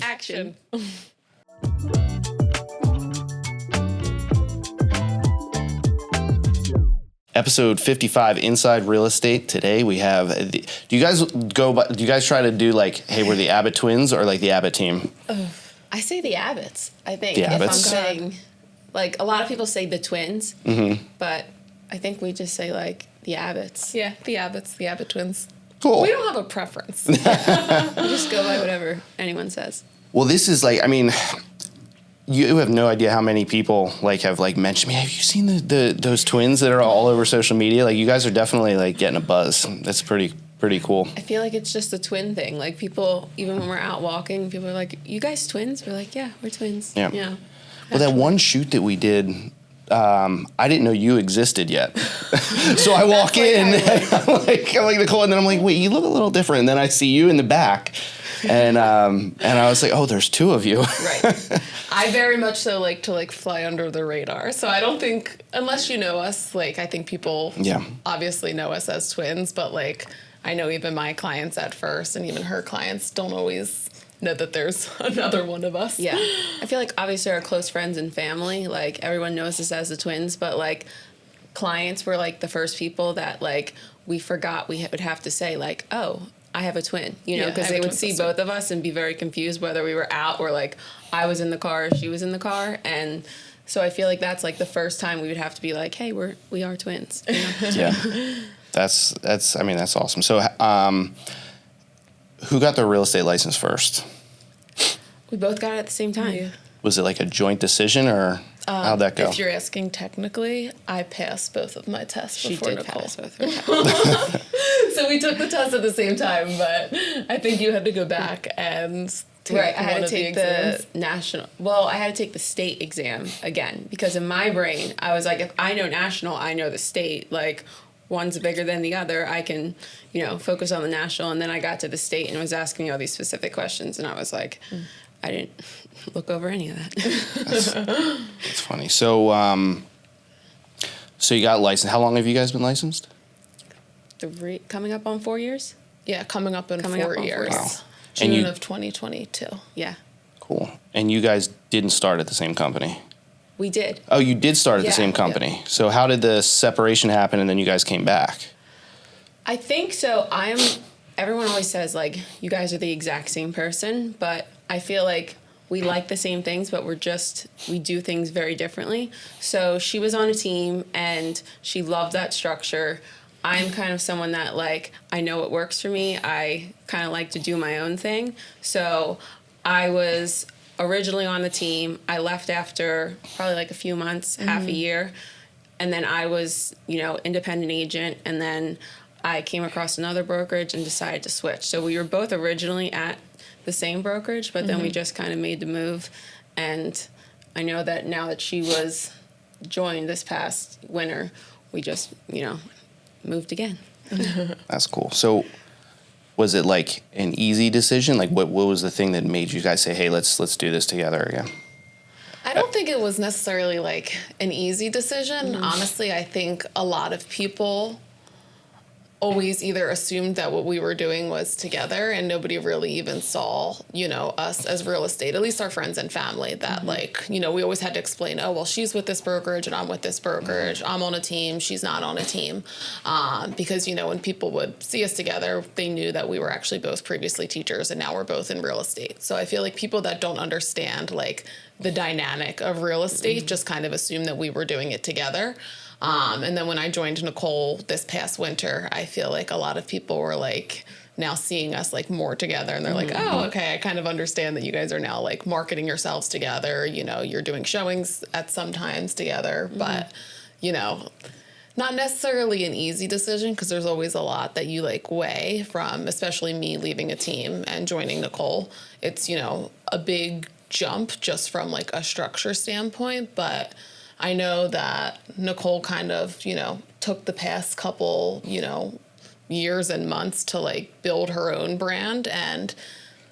Action. Episode 55, Inside Real Estate. Today we have, do you guys try to do like, hey, we're the Abbott Twins or like the Abbott team? I say the Abbotts, I think. The If I'm Abbotts? saying, like, a lot of people say the Twins, but I think we just say, like, the Abbotts. Yeah, the Abbotts, the Abbott Twins. Cool. We don't have a preference. We just go by whatever anyone says. Well, this is like, I mean, you have no idea how many people like have like mentioned me. Have you seen those twins that are all over social media? Like, you guys are definitely like getting a buzz. That's pretty cool. I feel like it's just a twin thing. Like, people, even when we're out walking, people are like, you guys twins? We're like, yeah, we're twins. Yeah. You know? Well, that one shoot that we did, I didn't know you existed yet. So I walk in, and I'm like Nicole, and then I'm like, wait, you look a little different. And then I see you in the back, and I was like, oh, there's two of you. Right. I very much so like to like fly under the radar. So I don't think, unless you know us, like I think people obviously know us as twins, but like I know even my clients at first and even her clients don't always know that there's another one of us. Yeah. I feel like obviously our close friends and family, like everyone knows us as the twins, but like clients were like the first people that like we forgot we would have to say like, oh, I have a twin, you know, Yeah, because I have they a would twin see sister. both of us and be very confused whether we were out or like I was in the car or she was in the car. And so I feel like that's like the first time we would have to be like, hey, we are twins. You know? Yeah. That's awesome. So, who got their real estate license first? We both got it at the same time. Yeah. Was it like a joint decision, or how'd that go? If you're asking technically, I passed both of my tests She before did Nicole. pass both her tests. So we took the test at the same time, but I think you had to go back and take Right, I one had to of take exams. the national. Well, I had to take the state exam again because in my brain, I was like, if I know national, I know the state. Like, one's bigger than the other. I can, you know, focus on the national. And then I got to the state and it was asking me all these specific questions, and I was like, I didn't look over any of that. That's funny. So, so you got licensed. How long have you guys been licensed? Coming up on 4 years. Yeah, coming up in Coming up 4 on 4 years. years. Wow. And June you- of 2022. Yeah, Cool. And you guys didn't start at the same company? we did. Oh, you did start at the Yeah, same company. So how did the separation happen, and then you guys came back? I think so. Everyone always says, like, you guys are the exact same person, but I feel like we like the same things, but we do things very differently. So she was on a team, and she loved that structure. I'm kind of someone that, like, I know what works for me. I kind of like to do my own thing. So I was originally on the team. I left after probably like a few months, half a year. And then I was, you know, independent agent. And then I came across another brokerage and decided to switch. So we were both originally at the same brokerage, but then we just kind of made the move. And I know that now that she was joined this past winter, we just, you know, moved again. That's cool. So was it like an easy decision? Like what was the thing that made you guys say, hey, let's do this together again? I don't think it was necessarily like an easy decision. Honestly, I think a lot of people always either assumed that what we were doing was together and nobody really even saw, you know, us as real estate, at least our friends and family, that like, you know, we always had to explain, oh, well, she's with this brokerage and I'm with this brokerage. I'm on a team. She's not on a team. Because, you know, when people would see us together, they knew that we were actually both previously teachers and now we're both in real estate. So I feel like people that don't understand like the dynamic of real estate just kind of assume that we were doing it together. And then when I joined Nicole this past winter, I feel like a lot of people were like now seeing us like more together and they're like, oh, okay, I kind of understand that you guys are now like marketing yourselves together. You know, you're doing showings at some times together, but you know, not necessarily an easy decision because there's always a lot that you like weigh from, especially me leaving a team and joining Nicole. It's, you know, a big jump just from like a structure standpoint, but I know that Nicole kind of, you know, took the past couple, you know, years and months to like build her own brand. And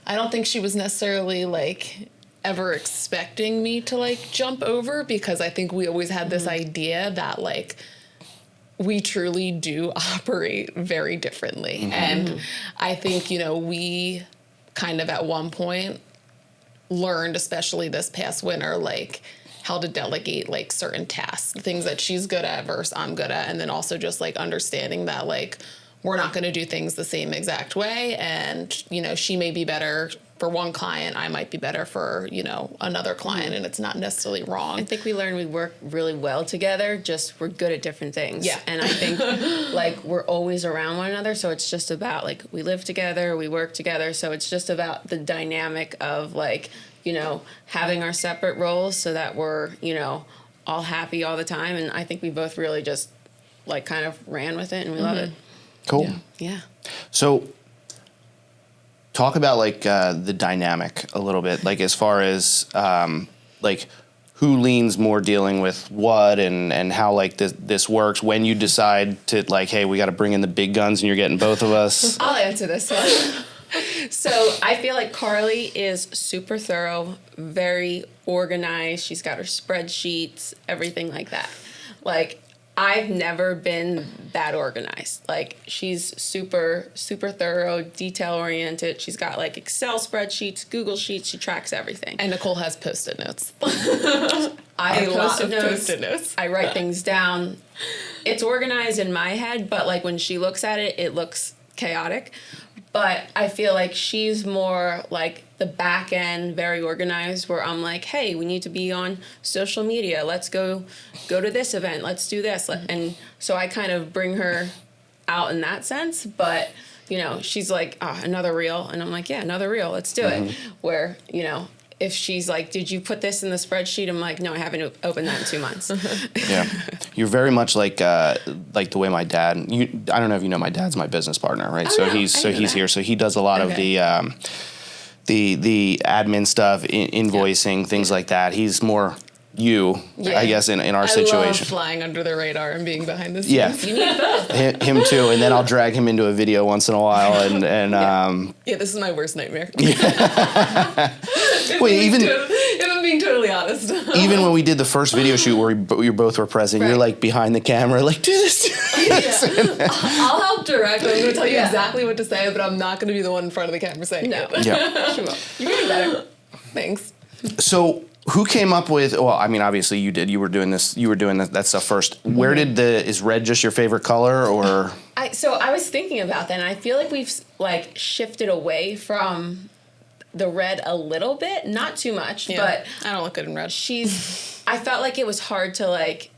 I don't think she was necessarily like ever expecting me to like jump over because I think we always had this idea that like we truly do operate very differently. And I think, you know, we kind of at one point learned, especially this past winter, like how to delegate like certain tasks, things that she's good at versus I'm good at. And then also just like understanding that like we're not going to do things the same exact way. And, you know, she may be better for one client, I might be better for, you know, another client, and it's not necessarily wrong. I think we learned we work really well together, just we're good at different things. Yeah. And I think like we're always around one another, so it's just about like we live together, we work together, so it's just about the dynamic of like, you know, having our separate roles so that we're, you know, all happy all the time. And I think we both really just like kind of ran with it and we love it. Cool. Yeah. So talk about like the dynamic a little bit, like as far as like who leans more dealing with what and how like this works when you decide to like, hey, we got to bring in the big guns and you're getting both of us. I'll answer this one. So I feel like Carly is super thorough, very organized. She's got her spreadsheets, everything like that. Like, I've never been that organized. Like, she's super, super thorough, detail-oriented. She's got, like, Excel spreadsheets, Google Sheets. She tracks everything. And Nicole has Post-it notes. I have Post-it Post-it notes. notes. I write things down. It's organized in my head, but, like, when she looks at it, it looks chaotic. But I feel like she's more like the back end, very organized, where I'm like, hey, we need to be on social media. Let's go to this event. Let's do this. And so I kind of bring her out in that sense. But, you know, she's like, oh, another reel. And I'm like, yeah, another reel. Let's do it. Where, you know, if she's like, did you put this in the spreadsheet? I'm like, no, I haven't opened that in 2 months. Yeah. You're very much like the way my dad, I don't know if you know, my dad's my business partner, right? Oh, so no, he's here. So he does a lot of the admin stuff, invoicing, things like that. He's more I guess, in our situation. I love flying under the radar and being behind the scenes. Yeah. You need both. Him too. And then I'll drag him into a video once in a while. And Yeah, this is my worst nightmare. wait, even If I'm being totally honest. even when we did the first video shoot where we both were present, you're like behind the camera, like, do this. I'll help direct. I'm going to tell you Yeah. exactly what to say, but I'm not going to be the one in front of the camera saying No. it. Yeah. She will. You're getting better. Thanks. So who came up with, well, I mean, obviously you did. You were doing that stuff first. Where did is red just your favorite color, or? So I was thinking about that, and I feel like we've like shifted away from the red a little bit, not too much, but I don't look good in red. I felt like it was hard to like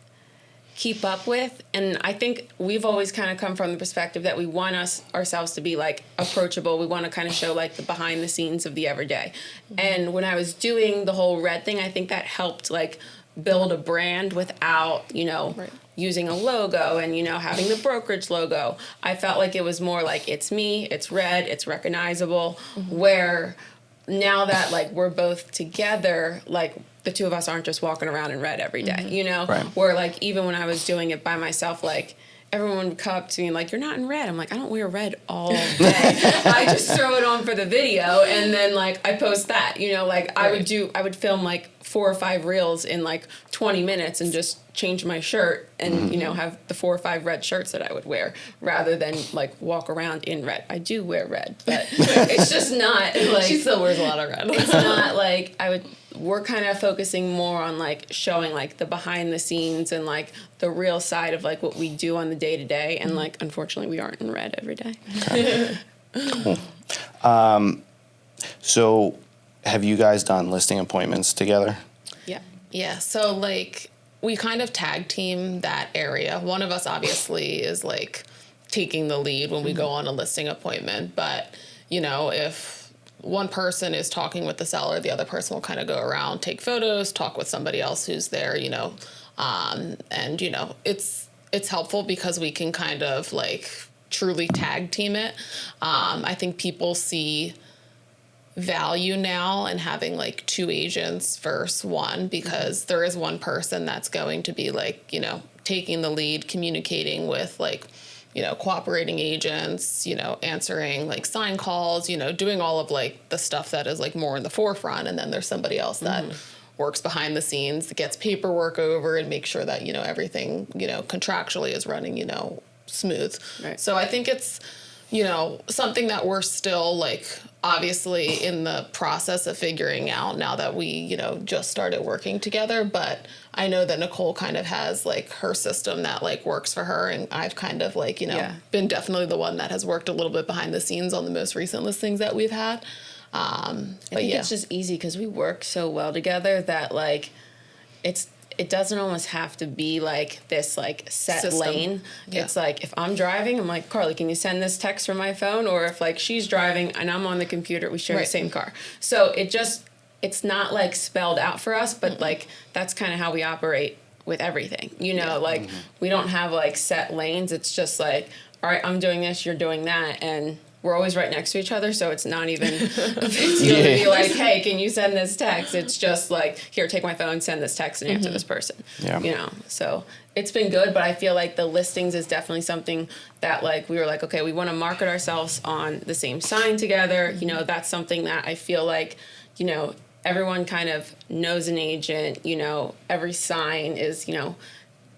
keep up with, and I think we've always kind of come from the perspective that we want ourselves to be like approachable. We want to kind of show like the behind the scenes of the everyday. And when I was doing the whole red thing, I think that helped like build a brand without, you know, using a logo and, you know, having the brokerage logo. I felt like it was more like, it's me, it's red, it's recognizable, where now that like we're both together, like the two of us aren't just walking around in red every day, you know? Right. Where like even when I was doing it by myself, like everyone would come up to me and like, you're not in red. I'm like, I don't wear red all day. I just throw it on for the video and then like I post that, you know, like I would film like 4 or 5 reels in like 20 minutes and just change my shirt and, you know, have the 4 or 5 red shirts that I would wear rather than like walk around in red. I do wear red, but it's just not like. She still wears a lot of red. It's not like we're kind of focusing more on like showing like the behind the scenes and like the real side of like what we do on the day to day. And like, unfortunately, we aren't in red every day. Okay. Cool. So have you guys done listing appointments together? Yeah. Yeah, so like we kind of tag team that area. One of us obviously is like taking the lead when we go on a listing appointment, but you know, if one person is talking with the seller, the other person will kind of go around, take photos, talk with somebody else who's there, you know, and you know, it's helpful because we can kind of like truly tag team it. I think people see value now in having like 2 agents versus one, because there is one person that's going to be like, you know, taking the lead, communicating with like, you know, cooperating agents, you know, answering like sign calls, you know, doing all of like the stuff that is like more in the forefront. And then there's somebody else that works behind the scenes, that gets paperwork over and makes sure that, you know, everything, you know, contractually is running, you know, smooth. Right. So I think it's, you know, something that we're still like obviously in the process of figuring out now that we, you know, just started working together. But I know that Nicole kind of has like her system that like works for her. And I've kind of like, you know, been definitely the one that has worked a little bit behind the scenes on the most recent listings that we've had. I think it's just easy because we work so well together that like it doesn't almost have to be like this like set System. Lane. Yeah. It's like if I'm driving, I'm like, Carly, can you send this text from my phone? Or if like she's driving and I'm on the computer, we share the same car. So it's not like spelled out for us, but like that's kind of how we operate with everything. You know, like we don't have like set lanes. It's just like, all right, I'm doing this, you're doing that, and we're always right next to each other, so it's not even a big deal to be like, hey, can you send this text? It's just like, here, take my phone, send this text, and answer this person. Yeah. You know, so it's been good, but I feel like the listings is definitely something that, like, we were like, okay, we want to market ourselves on the same sign together. You know, that's something that I feel like, you know, everyone kind of knows an agent. You know, every sign is, you know,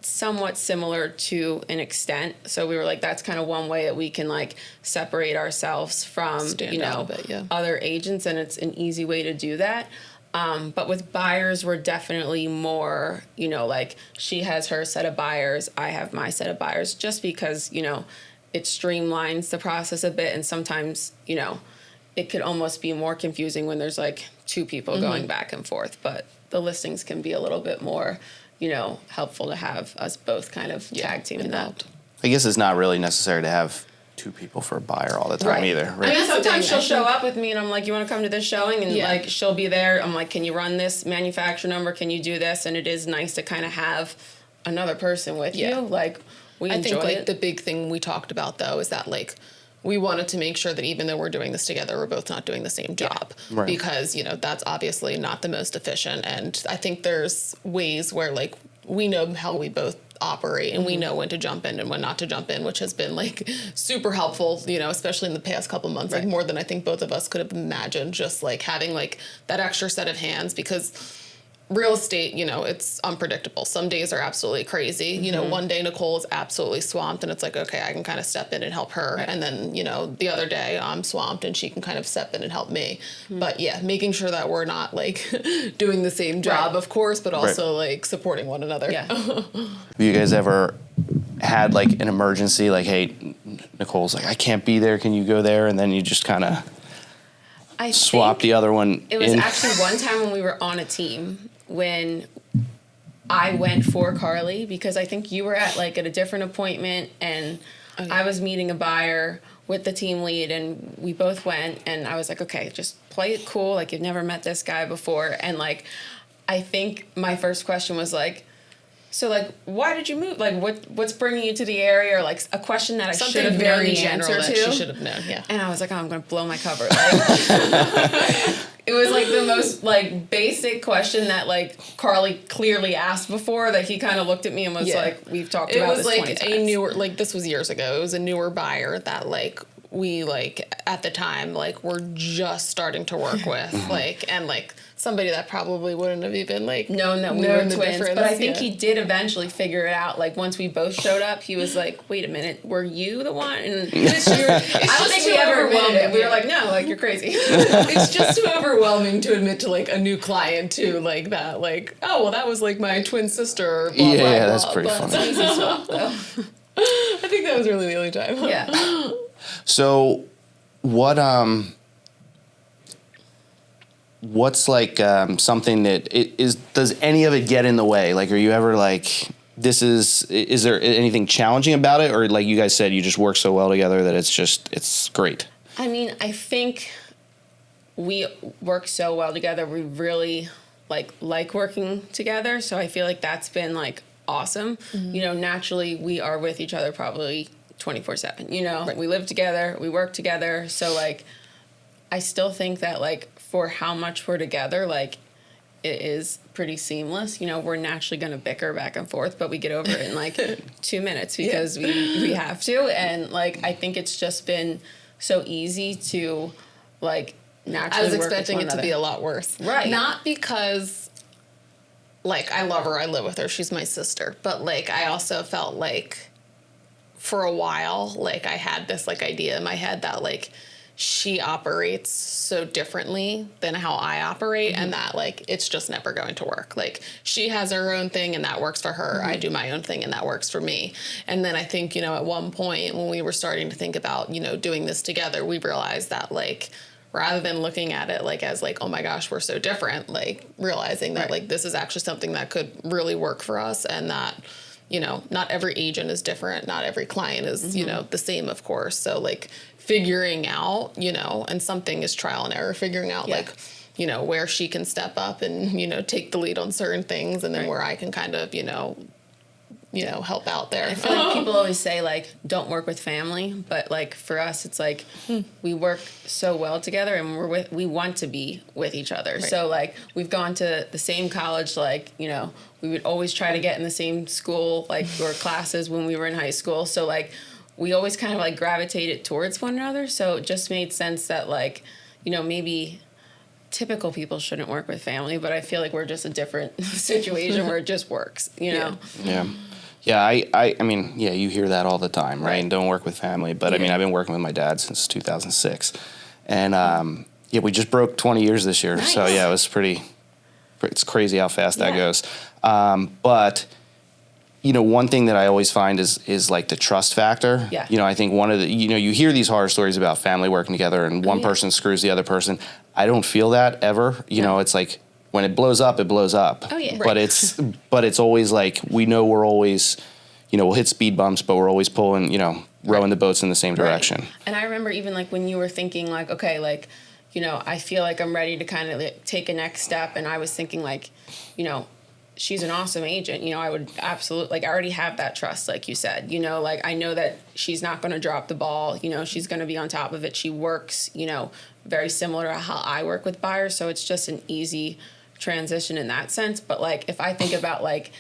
somewhat similar to an extent. So we were like, that's kind of one way that we can like separate ourselves from, Stand you know, other agents, and it's an easy way to do that. But with buyers, we're definitely more, you know, like she has her set of buyers, I have my set of buyers, just because, you know, it streamlines the process a bit. And sometimes, you know, it could almost be more confusing when there's like two people going back and forth. But the listings can be a little bit more, you know, helpful to have us both kind of tag team involved. I guess it's not really necessary to have two people for a buyer all the time either. Right? I mean, sometimes she'll show up with me and I'm like, you want to come to this showing? And like, she'll be there. I'm like, can you run this manufacturer number? Can you do this? And it is nice to kind of have another person with you. Like, we enjoy it. I think like the big thing we talked about though is that like, we wanted to make sure that even though we're doing this together, we're both not doing the same job because, you know, that's obviously not the most efficient. And I think there's ways where like we know how we both operate and we know when to jump in and when not to jump in, which has been like super helpful, you know, especially in the past couple months, like more than I think both of us could have imagined, just like having like that extra set of hands, because real estate, you know, it's unpredictable. Some days are absolutely crazy. You know, one day Nicole is absolutely swamped and it's like, okay, I can kind of step in and help her. And then, you know, the other day I'm swamped and she can kind of step in and help me. But yeah, making sure that we're not like doing the same job, of course, but also like supporting one another. Have you guys ever had like an emergency, like, hey, Nicole's like, I can't be there, can you go there? And then you just kind of swap the other one. It was actually one time when we were on a team when I went for Carly, because I think you were at a different appointment and I was meeting a buyer with the team lead and we both went, and I was like, okay, just play it cool. Like, you've never met this guy before. And like, I think my first question was like, so like, why did you move? Like, what's bringing you to the area? Or like a question that I should have known the answer to. She should have known, And I was like, oh, I'm going to blow my cover. Like, it was like the most like basic question that like Carly clearly asked before, that he kind of looked at me and was like, we've talked about this 20 times. It was like a newer, like this was years ago. It was a newer buyer that like we like at the time like were just starting to work with, like, and like somebody that probably wouldn't have even like known that we were twins. But I think he did eventually figure it out. Like once we both showed up, he was like, wait a minute, were you the one? And I don't think we ever admitted it. We were like, no, like, you're crazy. It's just too overwhelming to admit to like a new client too, like that, like, oh, well, that was like my twin sister. Blah, blah, blah, that's pretty funny. It's easy swap, though. I think that was really the only time. Yeah. So, what's like something that does any of it get in the way? Like, are you ever like, is there anything challenging about it? Or like you guys said, you just work so well together that it's great? I mean, I think we work so well together. We really like working together. So I feel like that's been like awesome. You know, naturally we are with each other probably 24/7, you know, we live together, we work together. So like, I still think that like for how much we're together, like it is pretty seamless. You know, we're naturally going to bicker back and forth, but we get over it in like 2 minutes because we have to. And like, I think it's just been so easy to like naturally work with one another. I was expecting it to be a lot worse. Right. Not because like I love her, I live with her, she's my sister, but like I also felt like for a while, like I had this like idea in my head that like she operates so differently than how I operate, and that like it's just never going to work. Like she has her own thing and that works for her. I do my own thing and that works for me. And then I think, you know, at one point when we were starting to think about, you know, doing this together, we realized that like rather than looking at it like as like, oh my gosh, we're so different, like realizing that like this is actually something that could really work for us, and that, you know, not every agent is different, not every client is, you know, the same, of course. So like figuring out, you know, and something is trial and error, figuring out like, you know, where she can step up and, you know, take the lead on certain things, and then where I can kind of, you know, help out there. I feel like people always say, like, don't work with family, but, like, for us, it's like we work so well together, and we want to be with each other. Right. So, like, we've gone to the same college, like, you know, we would always try to get in the same school, like, or classes when we were in high school. So, like, we always kind of, like, gravitated towards one another. So it just made sense that, like, you know, maybe typical people shouldn't work with family, but I feel like we're just a different situation where it just works, you know? Yeah. Yeah, I mean, yeah, you hear that all the time, right? And don't work with family. But, I mean, I've been working with my dad since 2006. And, yeah, we just broke 20 years this year. Nice. So, yeah, it was it's crazy how fast that goes. But, you know, one thing that I always find is like the trust factor. Yeah. You know, I think one of the, you know, you hear these horror stories about family working together and one person screws the other person. I don't feel that ever. You know, it's like, when it blows up, it blows up. Oh, yeah. But it's always like, we know we're always, you know, we'll hit speed bumps, but we're always pulling, you know, rowing the boats in the same direction. Right. And I remember even like when you were thinking like, okay, like, you know, I feel like I'm ready to kind of like take a next step. And I was thinking like, you know, she's an awesome agent. You know, I would absolutely, like, I already have that trust, like you said. You know, like, I know that she's not going to drop the ball. You know, she's going to be on top of it. She works, you know, very similar to how I work with buyers. So it's just an easy transition in that sense. But like if I think about like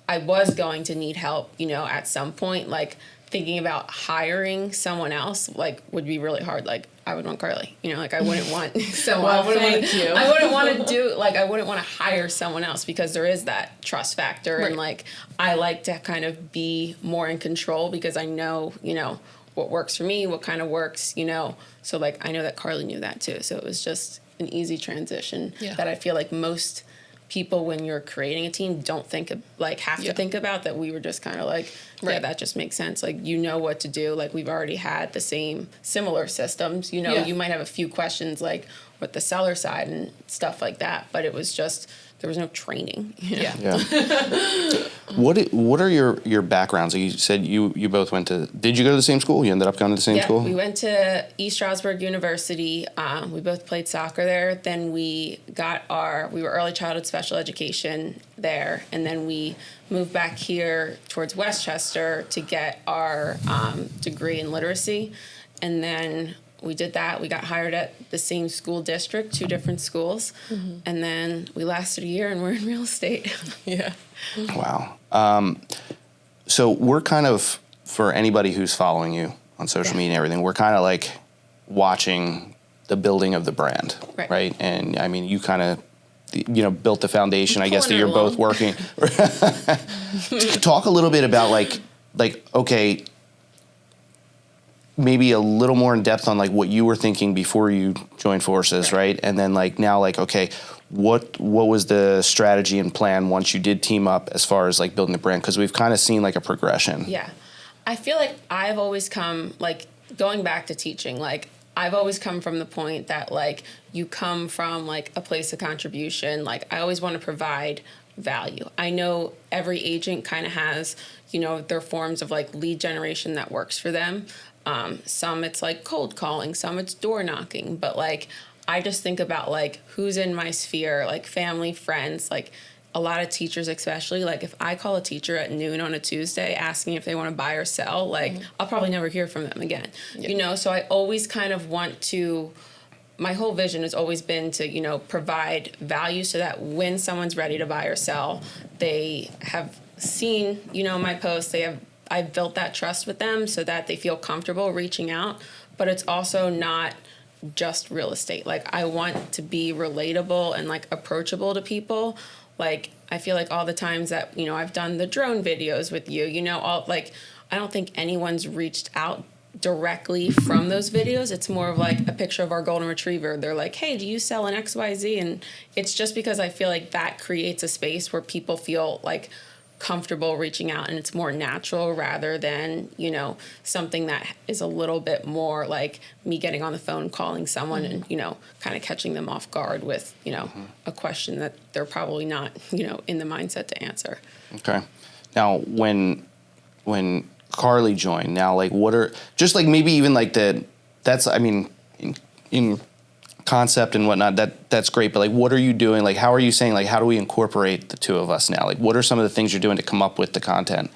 I was going to need help, you know, at some point, like thinking about hiring someone else like would be really hard. Like I would want Carly, you know, like I wouldn't want someone I wouldn't want to hire someone else because there is that trust factor. And like I like to kind of be more in control because I know, you know, what works for me, what kind of works, you know. So like I know that Carly knew that too. So it was just an easy transition that I feel like most people when you're creating a team don't think of, like have to think about. That we were just kind of like, yeah, that just makes sense. Like, you know what to do. Like we've already had the similar systems, you know, you might have a few questions like with the seller side and stuff like that, but it was just, there was no training. You know? What are your backgrounds? You said you both went to, did you go to the same school? You ended up going to the same school? We went to East Stroudsburg University. We both played soccer there. Then we were early childhood special education there. And then we moved back here towards Westchester to get our degree in literacy. And then we did that. We got hired at the same school district, 2 different schools. And then we lasted a year and we're in real estate. Wow. So we're kind of, for anybody who's following you on social media and everything, we're kind of like watching the building of the brand, right? And I mean, you kind of, you know, built the foundation, I guess, that you're both working. Talk a little bit about like, okay, maybe a little more in depth on like what you were thinking before you joined forces, right? And then like now, like, okay, what was the strategy and plan once you did team up as far as like building the brand? Because we've kind of seen like a progression. Yeah. I feel like I've always come, like going back to teaching, like I've always come from the point that like you come from like a place of contribution. Like I always want to provide value. I know every agent kind of has, you know, their forms of like lead generation that works for them. Some it's like cold calling, some it's door knocking, but like I just think about like who's in my sphere, like family, friends, like a lot of teachers especially. Like if I call a teacher at noon on a Tuesday asking if they want to buy or sell, like I'll probably never hear from them again. You know, so I always kind of want to, my whole vision has always been to, you know, provide value so that when someone's ready to buy or sell, they have seen, you know, my posts, I've built that trust with them so that they feel comfortable reaching out. But it's also not just real estate. Like I want to be relatable and like approachable to people. Like I feel like all the times that, you know, I've done the drone videos with you, you know, all like I don't think anyone's reached out directly from those videos. It's more of like a picture of our golden retriever. They're like, hey, do you sell an XYZ? And it's just because I feel like that creates a space where people feel like comfortable reaching out, and it's more natural rather than, you know, something that is a little bit more like me getting on the phone, calling someone and, you know, kind of catching them off guard with, you know, a question that they're probably not, you know, in the mindset to answer. Okay. Now, when Carly joined, now, like, what are, just like maybe even like that's, I mean, in concept and whatnot, that's great, but like, what are you doing? Like, how are you saying, like, how do we incorporate the two of us now? Like, what are some of the things you're doing to come up with the content?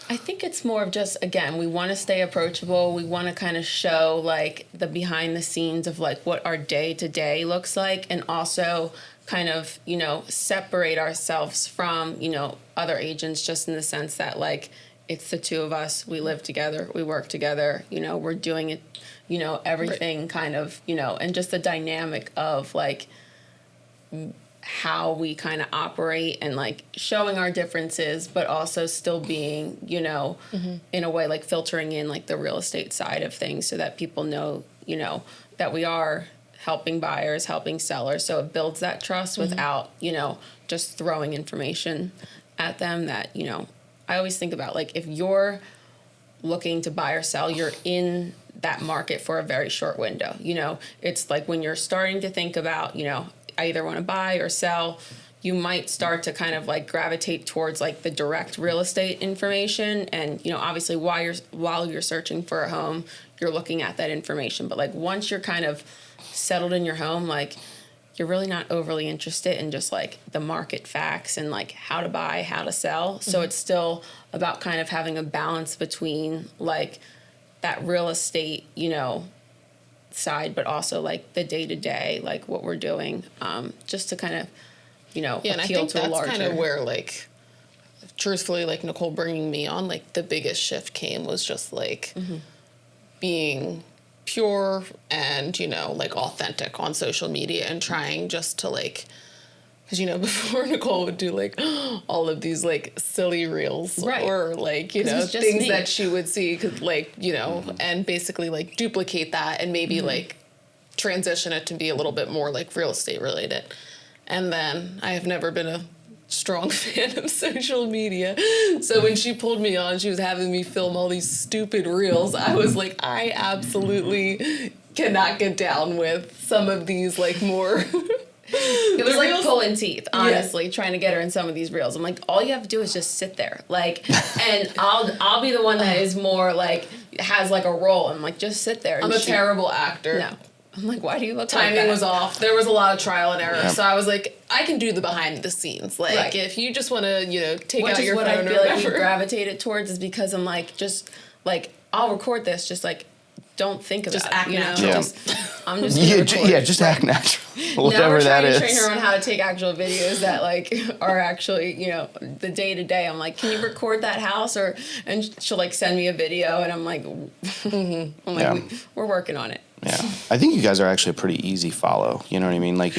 I think it's more of just, again, we want to stay approachable. We want to kind of show like the behind the scenes of like what our day to day looks like, and also kind of, you know, separate ourselves from, you know, other agents, just in the sense that like it's the two of us, we live together, we work together, you know, we're doing it, you know, everything kind of, you know, and just the dynamic of like how we kind of operate and like showing our differences, but also still being, you know, in a way like filtering in like the real estate side of things so that people know, you know, that we are helping buyers, helping sellers. So it builds that trust without, you know, just throwing information at them that, you know, I always think about like if you're looking to buy or sell, you're in that market for a very short window. You know, it's like when you're starting to think about, you know, I either want to buy or sell, you might start to kind of like gravitate towards like the direct real estate information. And, you know, obviously while you're searching for a home, you're looking at that information. But like once you're kind of settled in your home, like you're really not overly interested in just like the market facts and like how to buy, how to sell. So it's still about kind of having a balance between like that real estate, you know, side, but also like the day to day, like what we're doing, just to kind of, you know, Yeah, and I appeal think to a that's larger. kind of where like, truthfully, like Nicole bringing me on, like the biggest shift came was just like being pure and, you know, like authentic on social media and trying just to like, because, you know, before Nicole would do like all of these like silly reels, Right. or like, you 'Cause it know, was just things me. that she would see, could like, you know, and basically like duplicate that and maybe like transition it to be a little bit more like real estate related. And then I have never been a strong fan of social media. So when she pulled me on, she was having me film all these stupid reels. I was like, I absolutely cannot get down with some of these like more. It was like pulling teeth, honestly, trying to get her in some of these reels. I'm like, all you have to do is just sit there, like, and I'll be the one that is more like has like a role. I'm like, just sit there. And I'm a terrible actor. No, I'm like, why do you look like Timing that? was off. There was a lot of trial and error. Yeah. So I was like, I can do the behind the scenes. Like, Right. if you just want to, you know, take Which out is your what phone I or feel like we whatever. gravitated towards, is because I'm like, just like I'll record this, just like don't think about Just it. act You know? natural. Yeah. I'm just gonna record. Just act natural, Now whatever we're that trying to is. train her on how to take actual videos that like are actually, you know, the day to day. I'm like, can you record that house? And she'll like send me a video, and I'm like, Yeah. we're working on it. Yeah, I think you guys are actually a pretty easy follow. You know what I mean? Like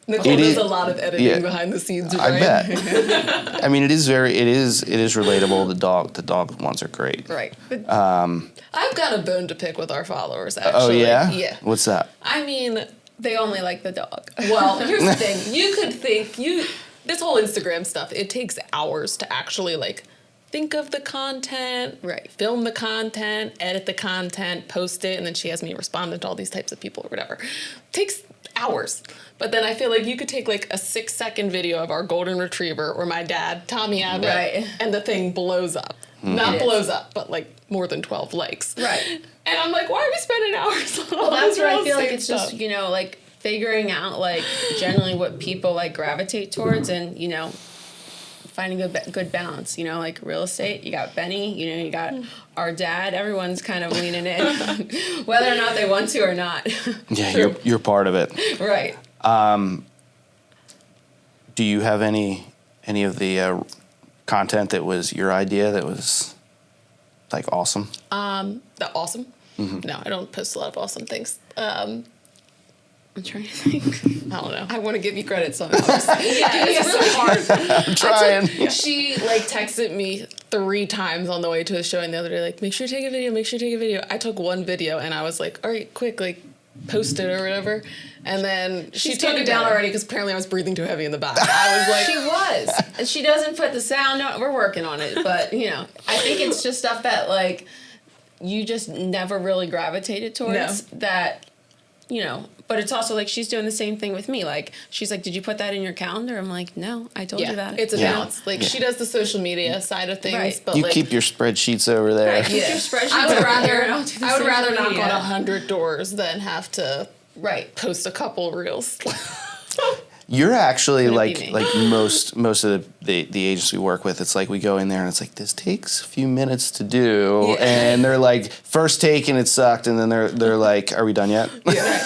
Nicole It does is- a lot of editing yeah. behind the scenes, I right? bet. I mean, it is relatable. The dog ones are great. Right. I've got a bone to pick with our followers, actually. Oh yeah? Yeah. What's that? I mean, They only like the dog. well, here's the thing. You could think this whole Instagram stuff, it takes hours to actually like think of the content, Right. film the content, edit the content, post it, and then she has me respond to all these types of people or whatever. Takes hours. But then I feel like you could take like a 6-second video of our golden retriever or my dad, Tommy Abbott, Right. and the thing blows up. Not It blows is. up, but like more than 12 likes. Right. And I'm like, why are we spending hours on all Well, that's this where I real feel like estate it's stuff? just, you know, like figuring out like generally what people like gravitate towards, and, you know, finding a good balance. You know, like real estate, you got Benny, you know, you got our dad, everyone's kind of leaning in, whether or not they want to or not. Yeah, you're part of it. Right. Do you have any of the content that was your idea that was like awesome? That awesome? No, I don't post a lot of awesome things. I'm trying to think. I don't know. I want to give you credit, so It's really hard. I'm trying. She like texted me 3 times on the way to the show, and the other day, like, make sure to take a video, make sure to take a video. I took one video, and I was like, all right, quick, like, post it or whatever. And then she took it down already because apparently I was breathing too heavy in the back. I was like, she was. And she doesn't put the sound on. We're working on it. But, you know, I think it's just stuff that, like, you just never really gravitated towards that, you know. But it's also like she's doing the same thing with me. Like, she's like, did you put that in your calendar? I'm like, no, I told you that. It's a balance. Like, she does the social media side of things, Right. but You like, keep your spreadsheets over there. Right, keep your spreadsheets I would over here, and I'll rather do the I would rather social knock media. on 100 doors than have to Post a couple reels. You're actually Wouldn't be like me. most of the agents we work with. It's like we go in there and it's like this takes a few minutes to do, and they're like first take and it sucked, and then they're like, are we done yet?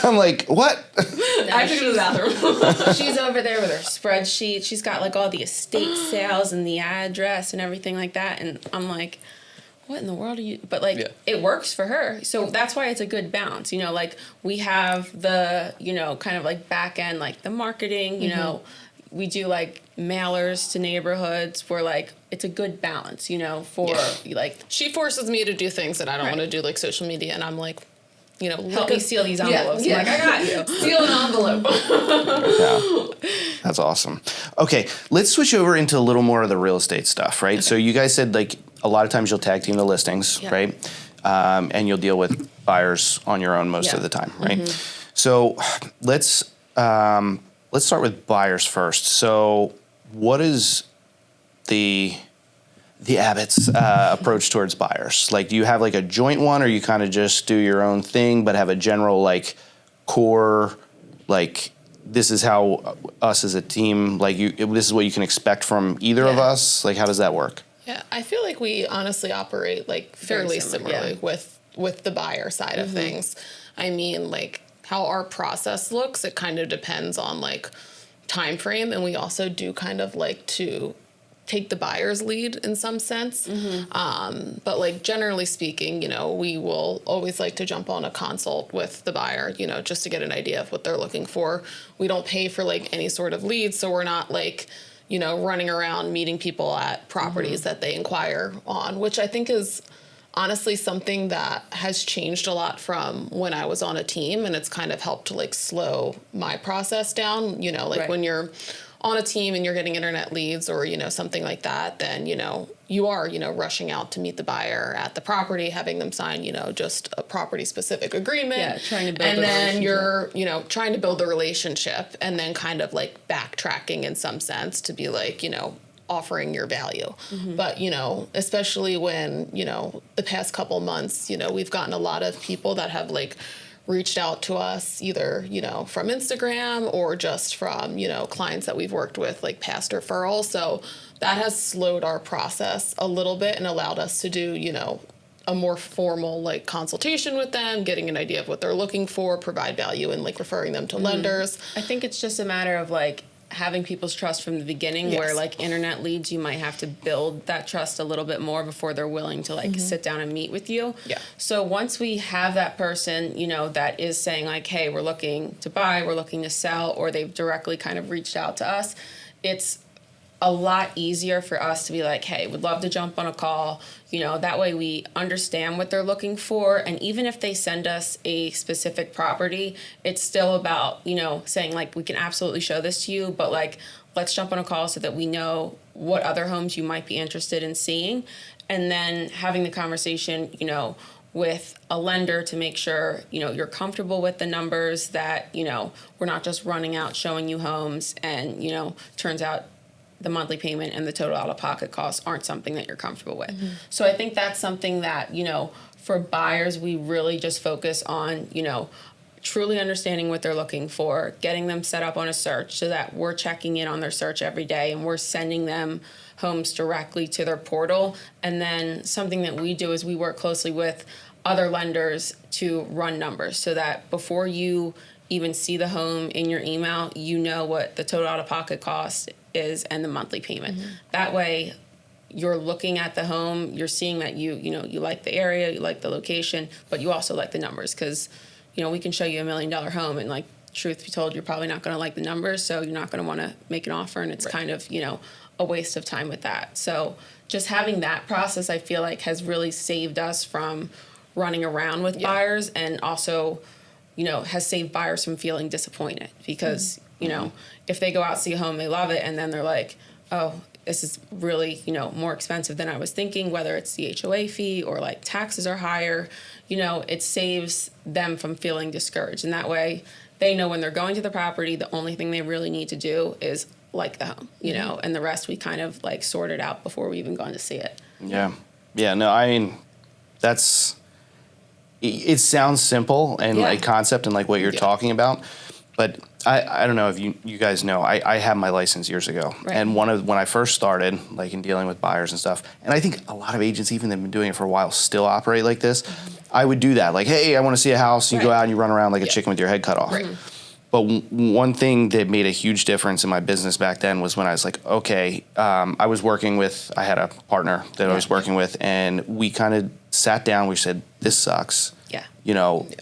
I'm like, what? I have to go to the bathroom. She's over there with her spreadsheet. She's got like all the estate sales and the address and everything like that. And I'm like, what in the world are you? But like, it works for her. So that's why it's a good balance. You know, like we have the, you know, kind of like back end, like the marketing, you know, we do like mailers to neighborhoods where like it's a good balance, you know, for like. She forces me to do things that I don't want to do, like social media, and I'm like, you know, Help me seal these envelopes. Yeah. I'm like, I got you. Seal an envelope. Yeah. That's awesome. Okay, let's switch over into a little more of the real estate stuff, right? Okay. So you guys said like a lot of times you'll tag team the listings, right? And you'll deal with buyers on your own most of the time, right? Mm-hmm. So let's start with buyers first. So what is the Abbott's approach towards buyers? Like, do you have like a joint one, or you kind of just do your own thing, but have a general like core, like this is how us as a team, like this is what you can expect from either of us? Like, how does that work? Yeah, I feel like we honestly operate like fairly similarly with the buyer side of things. I mean, like how our process looks, it kind of depends on like time frame, and we also do kind of like to take the buyer's lead in some sense. But like generally speaking, you know, we will always like to jump on a consult with the buyer, you know, just to get an idea of what they're looking for. We don't pay for like any sort of leads, so we're not like, you know, running around meeting people at properties that they inquire on, which I think is honestly something that has changed a lot from when I was on a team, and it's kind of helped to like slow my process down, you know, like when you're on a team and you're getting internet leads or, you know, something like that, then, you know, you are, you know, rushing out to meet the buyer at the property, having them sign, you know, just a property specific agreement. Yeah, trying to build and the then you're, you know, trying to build the relationship and then kind of like backtracking in some sense to be like, you know, offering your value. But, you know, especially when, you know, the past couple months, you know, we've gotten a lot of people that have like reached out to us either, you know, from Instagram or just from, you know, clients that we've worked with, like past referrals. So that has slowed our process a little bit and allowed us to do, you know, a more formal like consultation with them, getting an idea of what they're looking for, provide value, and like referring them to lenders. I think it's just a matter of like having people's trust from the beginning, where like internet leads, you might have to build that trust a little bit more before they're willing to like sit down and meet with you. So once we have that person, you know, that is saying like, hey, we're looking to buy, we're looking to sell, or they've directly kind of reached out to us, it's a lot easier for us to be like, hey, would love to jump on a call. You know, that way we understand what they're looking for. And even if they send us a specific property, it's still about, you know, saying like, we can absolutely show this to you, but like, let's jump on a call so that we know what other homes you might be interested in seeing. And then having the conversation, you know, with a lender to make sure, you know, you're comfortable with the numbers, that, you know, we're not just running out showing you homes and, you know, turns out the monthly payment and the total out-of-pocket costs aren't something that you're comfortable with. So I think that's something that, you know, for buyers, we really just focus on, you know, truly understanding what they're looking for, getting them set up on a search so that we're checking in on their search every day and we're sending them homes directly to their portal. And then something that we do is we work closely with other lenders to run numbers so that before you even see the home in your email, you know what the total out-of-pocket cost is and the monthly payment. That way you're looking at the home, you're seeing that you like the area, you like the location, but you also like the numbers, because, you know, we can show you $1 million home and like truth be told, you're probably not going to like the numbers, so you're not going to want to make an offer, and it's kind of, a waste of time with that. So just having that process, I feel like, has really saved us from running around with buyers, and also, has saved buyers from feeling disappointed because, if they go out, see a home, they love it, and then they're like, oh, this is really, more expensive than I was thinking, whether it's the HOA fee or like taxes are higher, it saves them from feeling discouraged. And that way they know when they're going to the property, the only thing they really need to do is like the home, and the rest we kind of like sorted out before we even gone to see it. Yeah. Yeah. No, I mean, it sounds simple and like concept and like what you're talking about, but I don't know if you guys know, I had my license years ago. Right. And when I first started, like in dealing with buyers and stuff, and I think a lot of agents, even that have been doing it for a while, still operate like this. I would do that. Like, hey, I want to see a house. You go out and you run around like a chicken with your head cut off. Right. But one thing that made a huge difference in my business back then was when I was like, okay, I had a partner that I was working with, and we kind of sat down. We said, this sucks. Yeah.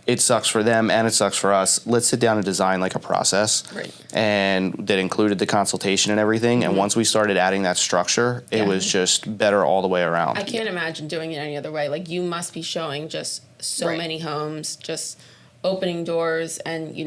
It sucks for them and it sucks for us. Let's sit down and design like a process. Right. And that included the consultation and everything. And once we started adding that structure, it was just better all the way around. I can't imagine doing it any other way. Like, you must be showing just so many homes, just opening doors, and you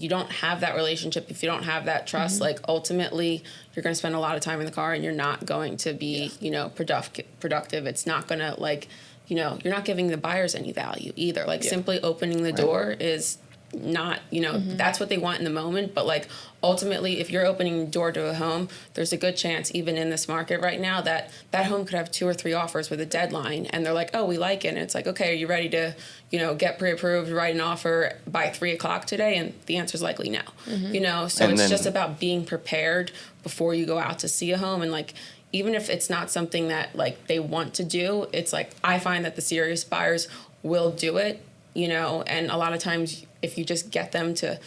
don't have that relationship if you don't have that trust. Like, ultimately you're going to spend a lot of time in the car and you're not going to be productive. It's not going to, like, you're not giving the buyers any value either. Like, simply opening the door is not, that's what they want in the moment. But like, ultimately, if you're opening the door to a home, there's a good chance, even in this market right now, that home could have 2 or 3 offers with a deadline, and they're like, oh, we like it. And it's like, okay, are you ready to, get pre-approved, write an offer by 3:00 today? And the answer is likely no. So it's just about being prepared before you go out to see a home. And like, even if it's not something that like they want to do, it's like, I find that the serious buyers will do it, and a lot of times if you just get them to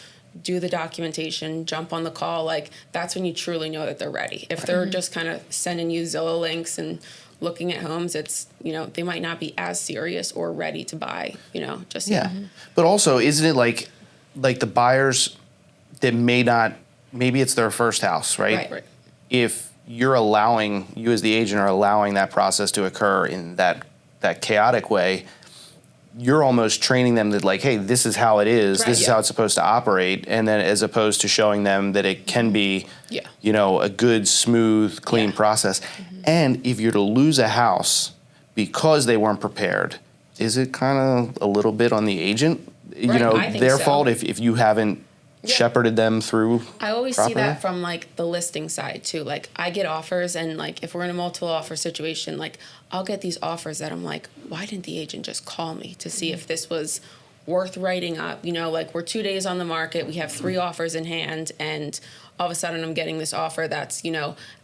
do the documentation, jump on the call, like, that's when you truly know that they're ready. If they're just kind of sending you Zillow links and looking at homes, it's, they might not be as serious or ready to buy, just yet. But also, isn't it like the buyers that maybe it's their first house, right? If you as the agent are allowing that process to occur in that chaotic way, you're almost training them that, like, hey, this is how it is. This is how it's supposed to operate. And then as opposed to showing them that it can be, a good, smooth, clean process. And if you're to lose a house because they weren't prepared, is it kind of a little bit on the agent? Their fault if you haven't shepherded them through I always properly? See that from like the listing side too. Like, I get offers, and like, if we're in a multiple offer situation, like, I'll get these offers that I'm like, why didn't the agent just call me to see if this was worth writing up? Like, we're 2 days on the market, we have 3 offers in hand, and all of a sudden I'm getting this offer that's,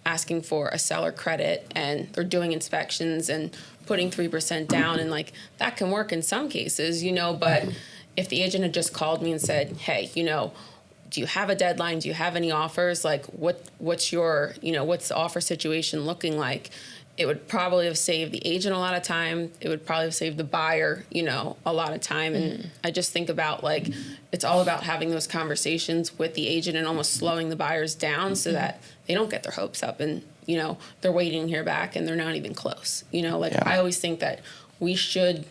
asking for a seller credit, and they're doing inspections and putting 3% down, and like, that can work in some cases, but if the agent had just called me and said, hey, do you have a deadline? Do you have any offers? Like, what's your, what's the offer situation looking like? It would probably have saved the agent a lot of time. It would probably have saved the buyer, a lot of time. And I just think about, like, it's all about having those conversations with the agent and almost slowing the buyers down so that they don't get their hopes up and, they're waiting to hear back and they're not even close. I always think that we should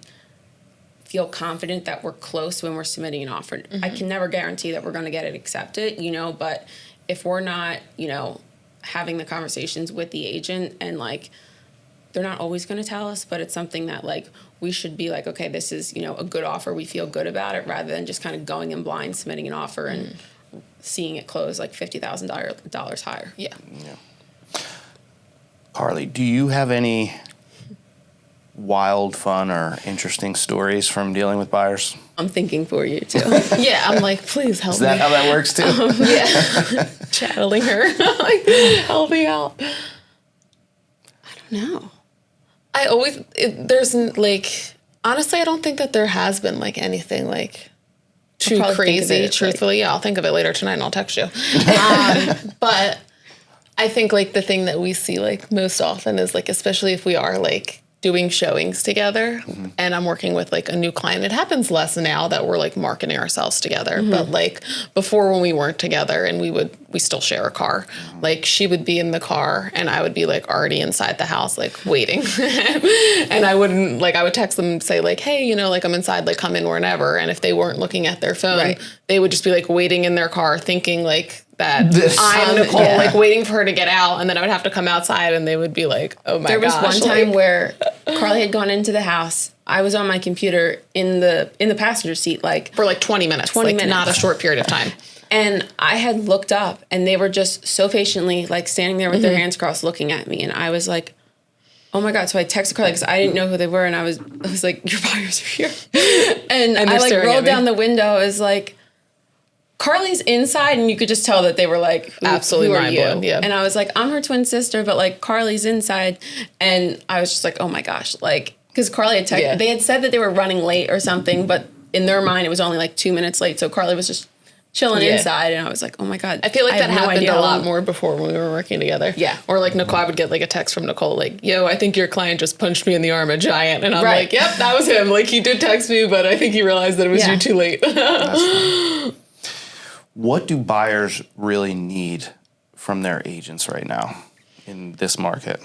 feel confident that we're close when we're submitting an offer. I can never guarantee that we're going to get it accepted, but if we're not, having the conversations with the agent, and like, they're not always going to tell us, but it's something that like we should be like, okay, this is, a good offer. We feel good about it, rather than just kind of going in blind, submitting an offer and seeing it close like $50,000 higher. Yeah. Carly, do you have any wild, fun, or interesting stories from dealing with buyers? I'm thinking for you too. I'm like, please help me. Is that how that works too? Channeling her. Like, help me out. I don't know. Honestly, I don't think that there has been like anything like too crazy, truthfully. I'll think of it later tonight and I'll text you. But I think like the thing that we see like most often is like, especially if we are like doing showings together and I'm working with like a new client. It happens less now that we're like marketing ourselves together. But like before when we weren't together and we still share a car, like she would be in the car and I would be like already inside the house, like waiting. And I would text them and say like, hey, you know, like I'm inside, like come in whenever. And if they weren't looking at their phone, they would just be like waiting in their car thinking like, that I'm Nicole, like waiting for her to get out, and then I would have to come outside, and they would be like, "Oh my gosh!" There was one time where Carly had gone into the house. I was on my computer in the passenger seat, like for like 20 minutes, 20 minutes, not a short period of time. And I had looked up, and they were just so patiently, like standing there with their hands crossed, looking at me, and I was like, "Oh my god!" So I texted Carly because I didn't know who they were, and I was like, "Your buyers are here," and I like rolled down the window. I was like, Carly's inside, and you could just tell that they were like, absolutely mind blown. Yeah. And I was like, I'm her twin sister, but like Carly's inside. And I was just like, oh my gosh. Like, because Carly had they had said that they were running late or something, but in their mind, it was only like 2 minutes late. So Carly was just chilling inside. And I was like, oh my God. I feel like that happened a lot more before when we were working together. Yeah. Or like Nicole, I would get like a text from Nicole, like, yo, I think your client just punched me in the arm, a giant. And I'm like, yep, that was him. Like he did text me, but I think he realized that it was you too late. What do buyers really need from their agents right now in this market?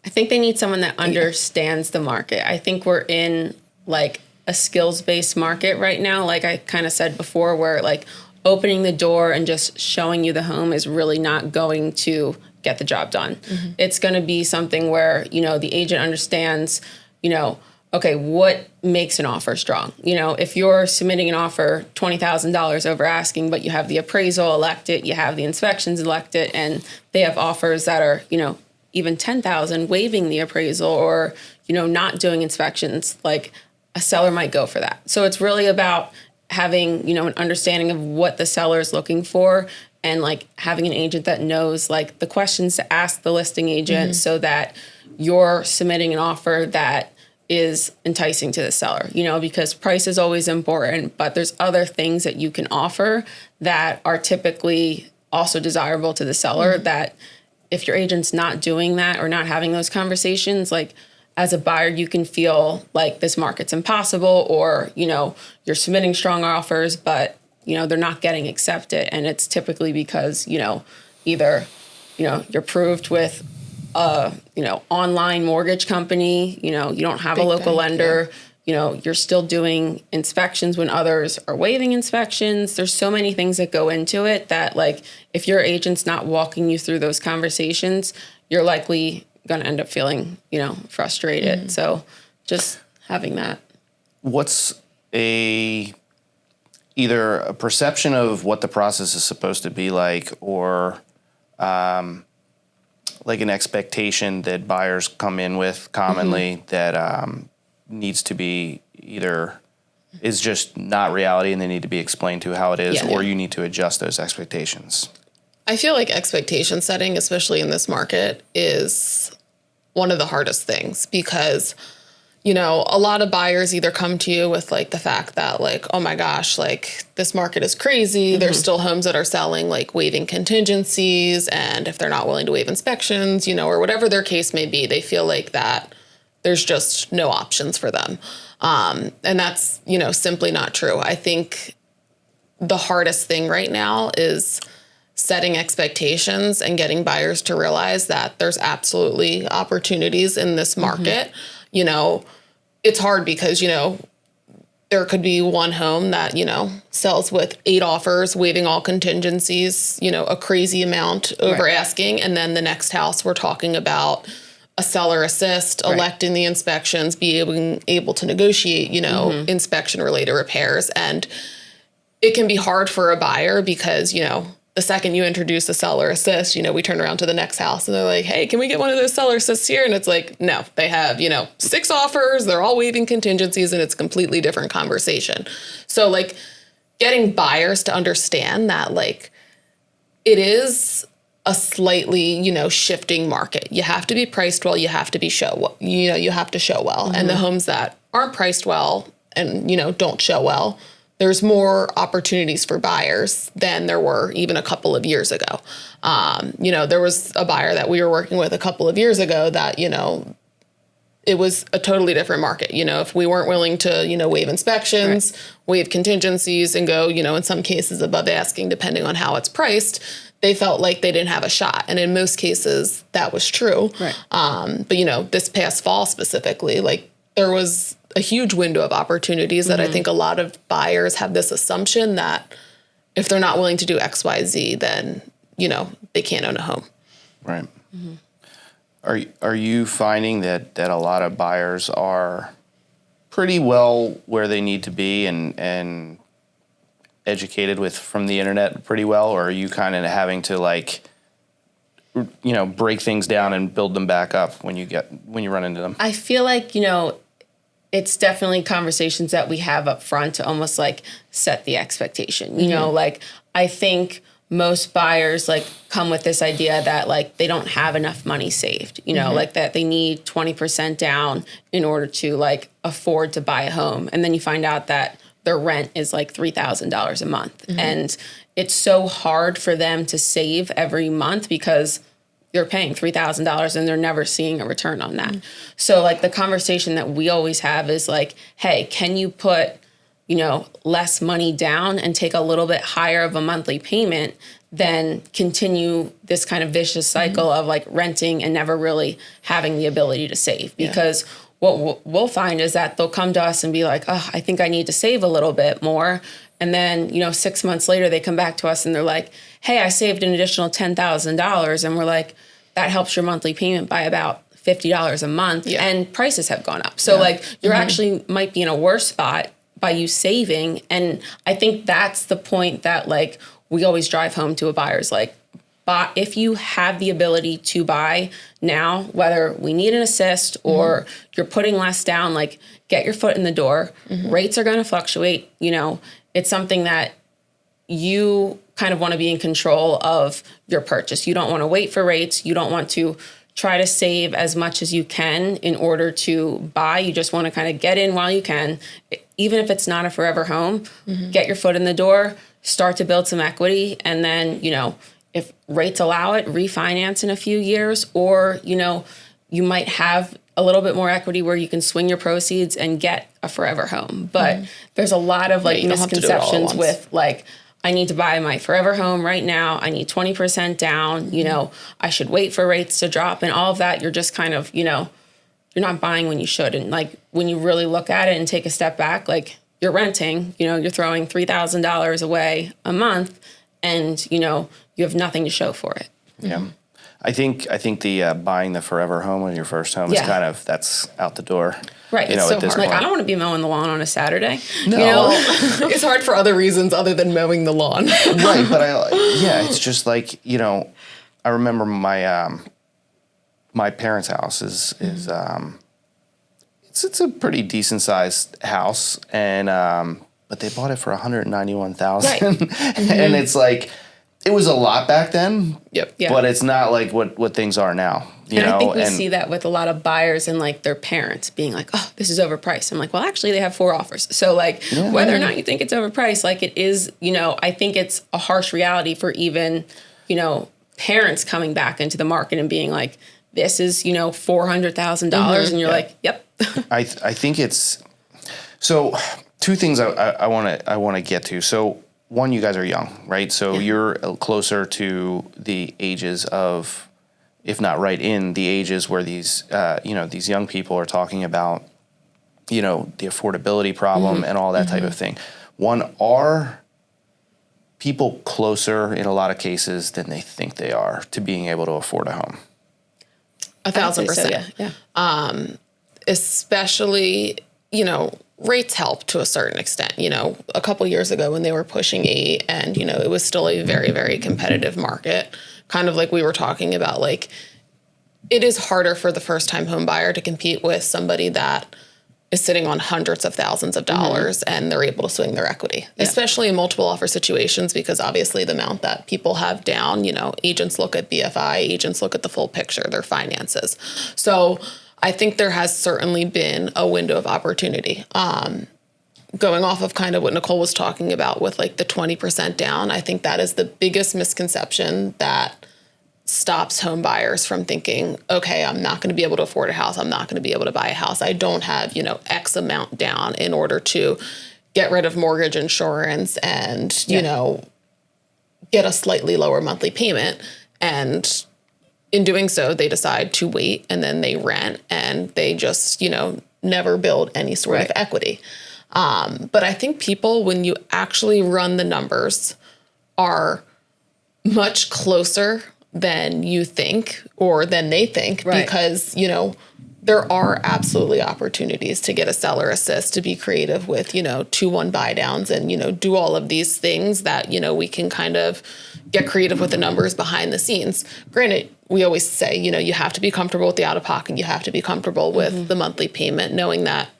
I think they need someone that understands the market. I think we're in like a skills-based market right now, like I kind of said before, where like opening the door and just showing you the home is really not going to get the job done. It's going to be something where, you know, the agent understands, you know, okay, what makes an offer strong? You know, if you're submitting an offer $20,000 over asking, but you have the appraisal elected, you have the inspections elected, and they have offers that are, you know, even $10,000 waiving the appraisal or, you know, not doing inspections, like a seller might go for that. So it's really about having, you know, an understanding of what the seller is looking for and like having an agent that knows like the questions to ask the listing agent so that you're submitting an offer that is enticing to the seller, you know, because price is always important, but there's other things that you can offer that are typically also desirable to the seller that if your agent's not doing that or not having those conversations, like as a buyer, you can feel like this market's impossible or, you know, you're submitting strong offers, but, you know, they're not getting accepted. And it's typically because, you know, either, you know, you're approved with you know, online mortgage company, you know, you don't have a local lender, you know, you're still doing inspections when others are waiving inspections. There's so many things that go into it that like, if your agent's not walking you through those conversations, you're likely going to end up feeling, you know, frustrated. So just having that. What's either a perception of what the process is supposed to be like or, like an expectation that buyers come in with commonly that needs to be either is just not reality and they need to be explained to how it is, or you need to adjust those expectations? I feel like expectation setting, especially in this market, is one of the hardest things because, you know, a lot of buyers either come to you with like the fact that like, oh my gosh, like this market is crazy. There's still homes that are selling like waiving contingencies. And if they're not willing to waive inspections, you know, or whatever their case may be, they feel like that there's just no options for them. And that's, you know, simply not true. I think the hardest thing right now is setting expectations and getting buyers to realize that there's absolutely opportunities in this market. You know, it's hard because, you know, there could be one home that, you know, sells with 8 offers, waiving all contingencies, you know, a crazy amount over asking. And then the next house we're talking about a seller assist, electing the inspections, being able to negotiate, you know, inspection related repairs. And it can be hard for a buyer because, you know, the second you introduce a seller assist, you know, we turn around to the next house and they're like, hey, can we get one of those seller assists here? And it's like, no, they have, you know, 6 offers, they're all waiving contingencies, and it's a completely different conversation. So like getting buyers to understand that like it is a slightly, you know, shifting market. You have to be priced well, you have to be you have to show well. And the homes that aren't priced well and, you know, don't show well, there's more opportunities for buyers than there were even a couple of years ago. You know, there was a buyer that we were working with a couple of years ago that, you know, it was a totally different market. You know, if we weren't willing to, you know, waive inspections, waive contingencies, and go, you know, in some cases above asking, depending on how it's priced, they felt like they didn't have a shot. And in most cases, that was true. Right. But, you know, this past fall specifically, like, there was a huge window of opportunities that I think a lot of buyers have this assumption that if they're not willing to do X, Y, Z, then, you know, they can't own a home. Right. Are you finding that a lot of buyers are pretty well where they need to be and educated from the internet pretty well, or are you kind of having to, like, you know, break things down and build them back up when you run into them? I feel like, you know, it's definitely conversations that we have up front to almost like set the expectation. You know, like, I think most buyers like come with this idea that like they don't have enough money saved, you know, like that they need 20% down in order to like afford to buy a home. And then you find out that their rent is like $3,000 a month. And it's so hard for them to save every month because they're paying $3,000 and they're never seeing a return on that. So like the conversation that we always have is like, hey, can you put, you know, less money down and take a little bit higher of a monthly payment than continue this kind of vicious cycle of like renting and never really having the ability to save? Because what we'll find is that they'll come to us and be like, oh, I think I need to save a little bit more. And then, you know, 6 months later, they come back to us and they're like, hey, I saved an additional $10,000. And we're like, that helps your monthly payment by about $50 a month. And prices have gone up. So like you're actually might be in a worse spot by you saving. And I think that's the point that like we always drive home to a buyer's like, but if you have the ability to buy now, whether we need an assist or you're putting less down, like get your foot in the door. Rates are going to fluctuate. You know, it's something that you kind of want to be in control of your purchase. You don't want to wait for rates. You don't want to try to save as much as you can in order to buy. You just want to kind of get in while you can. Even if it's not a forever home, get your foot in the door, start to build some equity. And then, you know, if rates allow it, refinance in a few years, or, you know, you might have a little bit more equity where you can swing your proceeds and get a forever home. But there's a lot of like misconceptions with like, I need to buy my forever home right now. I need 20% down. You know, I should wait for rates to drop and all of that. You're just kind of, you know, you're not buying when you should. And like when you really look at it and take a step back, like you're renting, you know, you're throwing $3,000 away a month and, you know, you have nothing to show for it. Yeah. I think the buying the forever home on your first home is kind of, that's out the door. Right. You know, it's at so this hard. point. Like, I don't want to be mowing the lawn on a Saturday. No. You know? It's hard for other reasons other than mowing the lawn. Right. But it's just like, you know, I remember my my parents' house is it's a pretty decent sized house, and but they bought it for $191,000, right. And it's like it was a lot back then. Yep. Yeah. But it's not like what things are now. You know? I think we see that with a lot of buyers and like their parents being like, oh, this is overpriced. I'm like, well, actually they have 4 offers. So like whether or not you think it's overpriced, like it is, you know, I think it's a harsh reality for even, you know, parents coming back into the market and being like, this is, you know, $400,000. And you're like, yep. I think it's, so 2 things I want to get to. So one, you guys are young, right? So you're closer to the ages of, if not right in the ages where these, you know, these young people are talking about, you know, the affordability problem and all that type of thing. One, are people closer in a lot of cases than they think they are to being able to afford a home? 1,000%. So, yeah. Especially, you know, rates help to a certain extent. You know, a couple years ago when they were pushing 8 and, you know, it was still a very, very competitive market, kind of like we were talking about, like it is harder for the first time home buyer to compete with somebody that is sitting on hundreds of thousands of dollars and they're able to swing their equity, especially in multiple offer situations, because obviously the amount that people have down, you know, agents look at BFI, agents look at the full picture, their finances. So I think there has certainly been a window of opportunity. Going off of kind of what Nicole was talking about with like the 20% down, I think that is the biggest misconception that stops home buyers from thinking, okay, I'm not going to be able to afford a house. I'm not going to be able to buy a house. I don't have, X amount down in order to get rid of mortgage insurance and, get a slightly lower monthly payment. And in doing so, they decide to wait, and then they rent, and they just, never build any sort of equity. But I think people, when you actually run the numbers, are much closer than you think or than they think, because, there are absolutely opportunities to get a seller assist, to be creative with, 2-1 buy downs and, do all of these things that, we can kind of get creative with the numbers behind the scenes. Granted, we always say, you have to be comfortable with the out of pocket. You have to be comfortable with the monthly payment, knowing that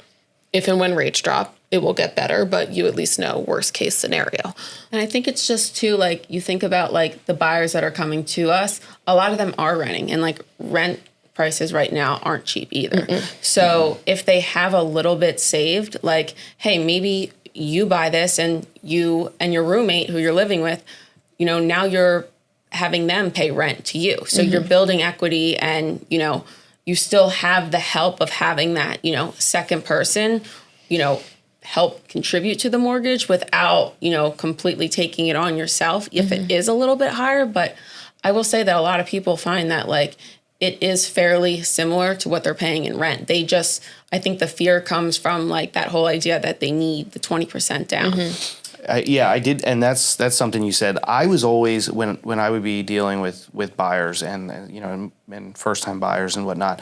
if and when rates drop, it will get better, but you at least know worst case scenario. And I think it's just too, like, you think about like the buyers that are coming to us, a lot of them are renting, and like rent prices right now aren't cheap either. So if they have a little bit saved, like, hey, maybe you buy this and you and your roommate who you're living with, now you're having them pay rent to you. So you're building equity, and, you still have the help of having that, second person, help contribute to the mortgage without, completely taking it on yourself if it is a little bit higher. But I will say that a lot of people find that, like, it is fairly similar to what they're paying in rent. They just, I think the fear comes from like that whole idea that they need the 20% down. I did, and that's something you said. I was always, when I would be dealing with buyers and and first time buyers and whatnot,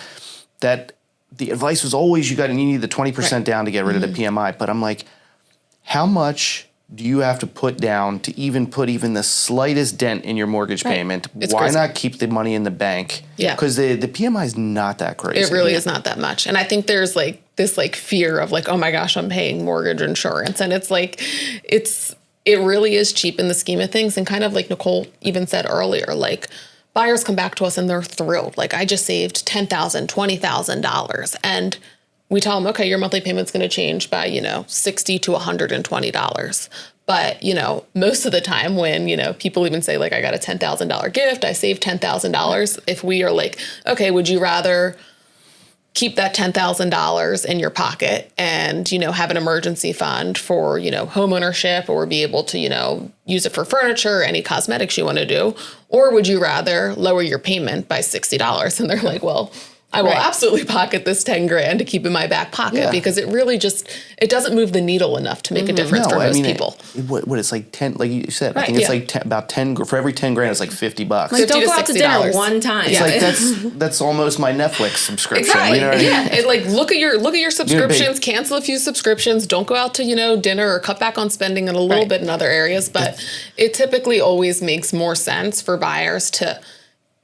that the advice was always you need the 20% down to get rid of the PMI. But I'm like, how much do you have to put down to even put the slightest dent in your mortgage payment? It's Why crazy. not keep the money in the bank? Yeah. Because the PMI is not that crazy. It really is not that much. And I think there's like this like fear of like, oh my gosh, I'm paying mortgage insurance. And it's like, it really is cheap in the scheme of things. And kind of like Nicole even said earlier, like buyers come back to us and they're thrilled. Like, I just saved $10,000, $20,000. And we tell them, okay, your monthly payment's going to change by, $60 to $120. But, most of the time when, people even say like, I got a $10,000 gift, I saved $10,000. If we are like, okay, would you rather keep that $10,000 in your pocket and, have an emergency fund for, home ownership, or be able to, use it for furniture, any cosmetics you want to do? Or would you rather lower your payment by $60? And they're like, well, I will absolutely pocket this $10,000 to keep in my back pocket, because it really it doesn't move the needle enough to make a difference for most people. What it's like 10, like you said, I think it's like about 10 for every $10,000, it's like $50. Like, don't go out to dinner one time. It's like that's almost my Netflix subscription. Exactly. You know what I mean? Yeah. It, like, look at your subscriptions, cancel a few subscriptions, don't go out to, dinner, or cut back on spending in a little bit in other areas. But it typically always makes more sense for buyers to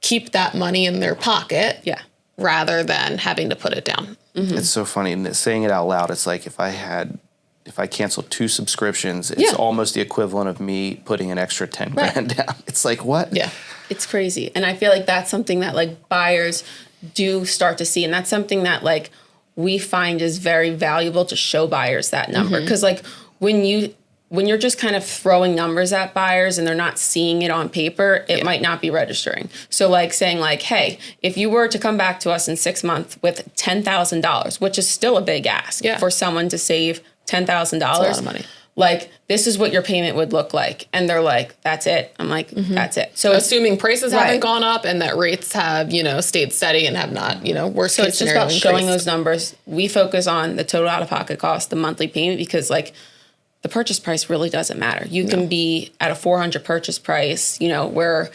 keep that money in their pocket. Yeah. Rather than having to put it down. It's so funny, and saying it out loud, it's like if I canceled 2 subscriptions, it's almost the equivalent of me putting an extra $10,000 down. It's like, what? Yeah. It's crazy. And I feel like that's something that like buyers do start to see. And that's something that like we find is very valuable to show buyers that number. Because like when you're just kind of throwing numbers at buyers and they're not seeing it on paper, it might not be registering. So like saying like, hey, if you were to come back to us in 6 months with $10,000, which is still a big ask for someone to save $10,000, a lot of money. Like, this is what your payment would look like. And they're like, that's it. I'm like, that's it. So assuming prices haven't gone up and that rates have, stayed steady and have not, worst so case it's just scenario about showing those numbers. We focus on the total out-of-pocket cost, the monthly payment, because like the purchase price really doesn't matter. You can be at a $400 purchase price, where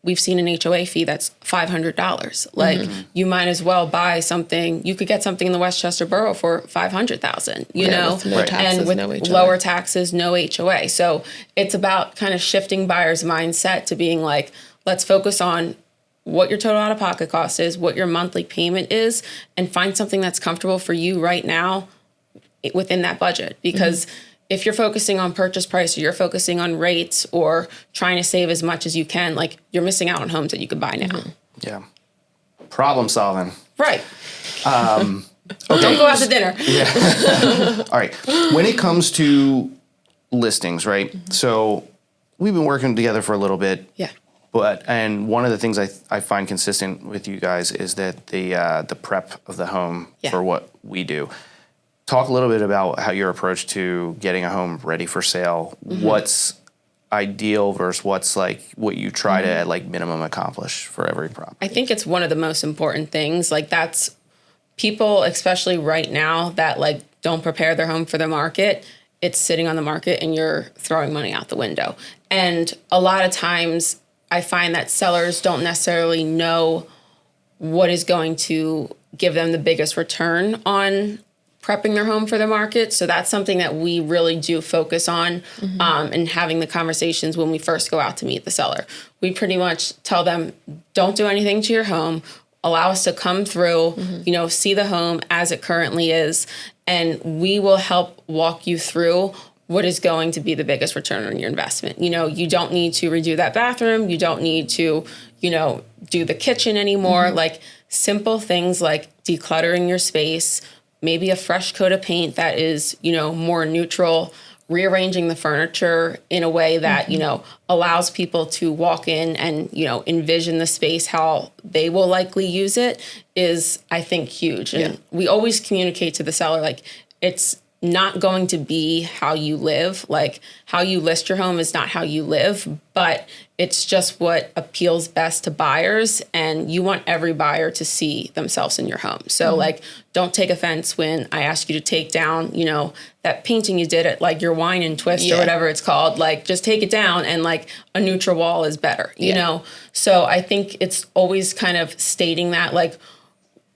we've seen an HOA fee that's $500. Like, you might as well buy something. You could get something in the Westchester Borough for $500,000. You know, with no taxes, and with no HOA. lower taxes, no HOA. So it's about kind of shifting buyers' mindset to being like, let's focus on what your total out-of-pocket cost is, what your monthly payment is, and find something that's comfortable for you right now within that budget. Because if you're focusing on purchase price, or you're focusing on rates, or trying to save as much as you can, like, you're missing out on homes that you could buy now. Yeah. Problem solving. Right. Okay. Don't go out to dinner. Yeah. All right. When it comes to listings, right? So we've been working together for a little bit. Yeah. And one of the things I find consistent with you guys is that the prep of the home for what we do. Talk a little bit about how your approach to getting a home ready for sale. What's ideal versus what's like what you try to like minimum accomplish for every property? I think it's one of the most important things. Like that's people, especially right now, that like don't prepare their home for the market. It's sitting on the market and you're throwing money out the window. And a lot of times I find that sellers don't necessarily know what is going to give them the biggest return on prepping their home for the market. So that's something that we really do focus on and having the conversations when we first go out to meet the seller. We pretty much tell them, don't do anything to your home. Allow us to come through, see the home as it currently is, and we will help walk you through what is going to be the biggest return on your investment. You don't need to redo that bathroom. You don't need to, do the kitchen anymore. Like simple things like decluttering your space, maybe a fresh coat of paint that is, more neutral, rearranging the furniture in a way that, allows people to walk in and, envision the space how they will likely use it is, I think, huge. And we always communicate to the seller, like, it's not going to be how you live. Like how you list your home is not how you live, but it's just what appeals best to buyers. And you want every buyer to see themselves in your home. So like, don't take offense when I ask you to take down, that painting you did at like your wine and twist or whatever it's called. Like just take it down and like a neutral wall is better, you know? So I think it's always kind of stating that like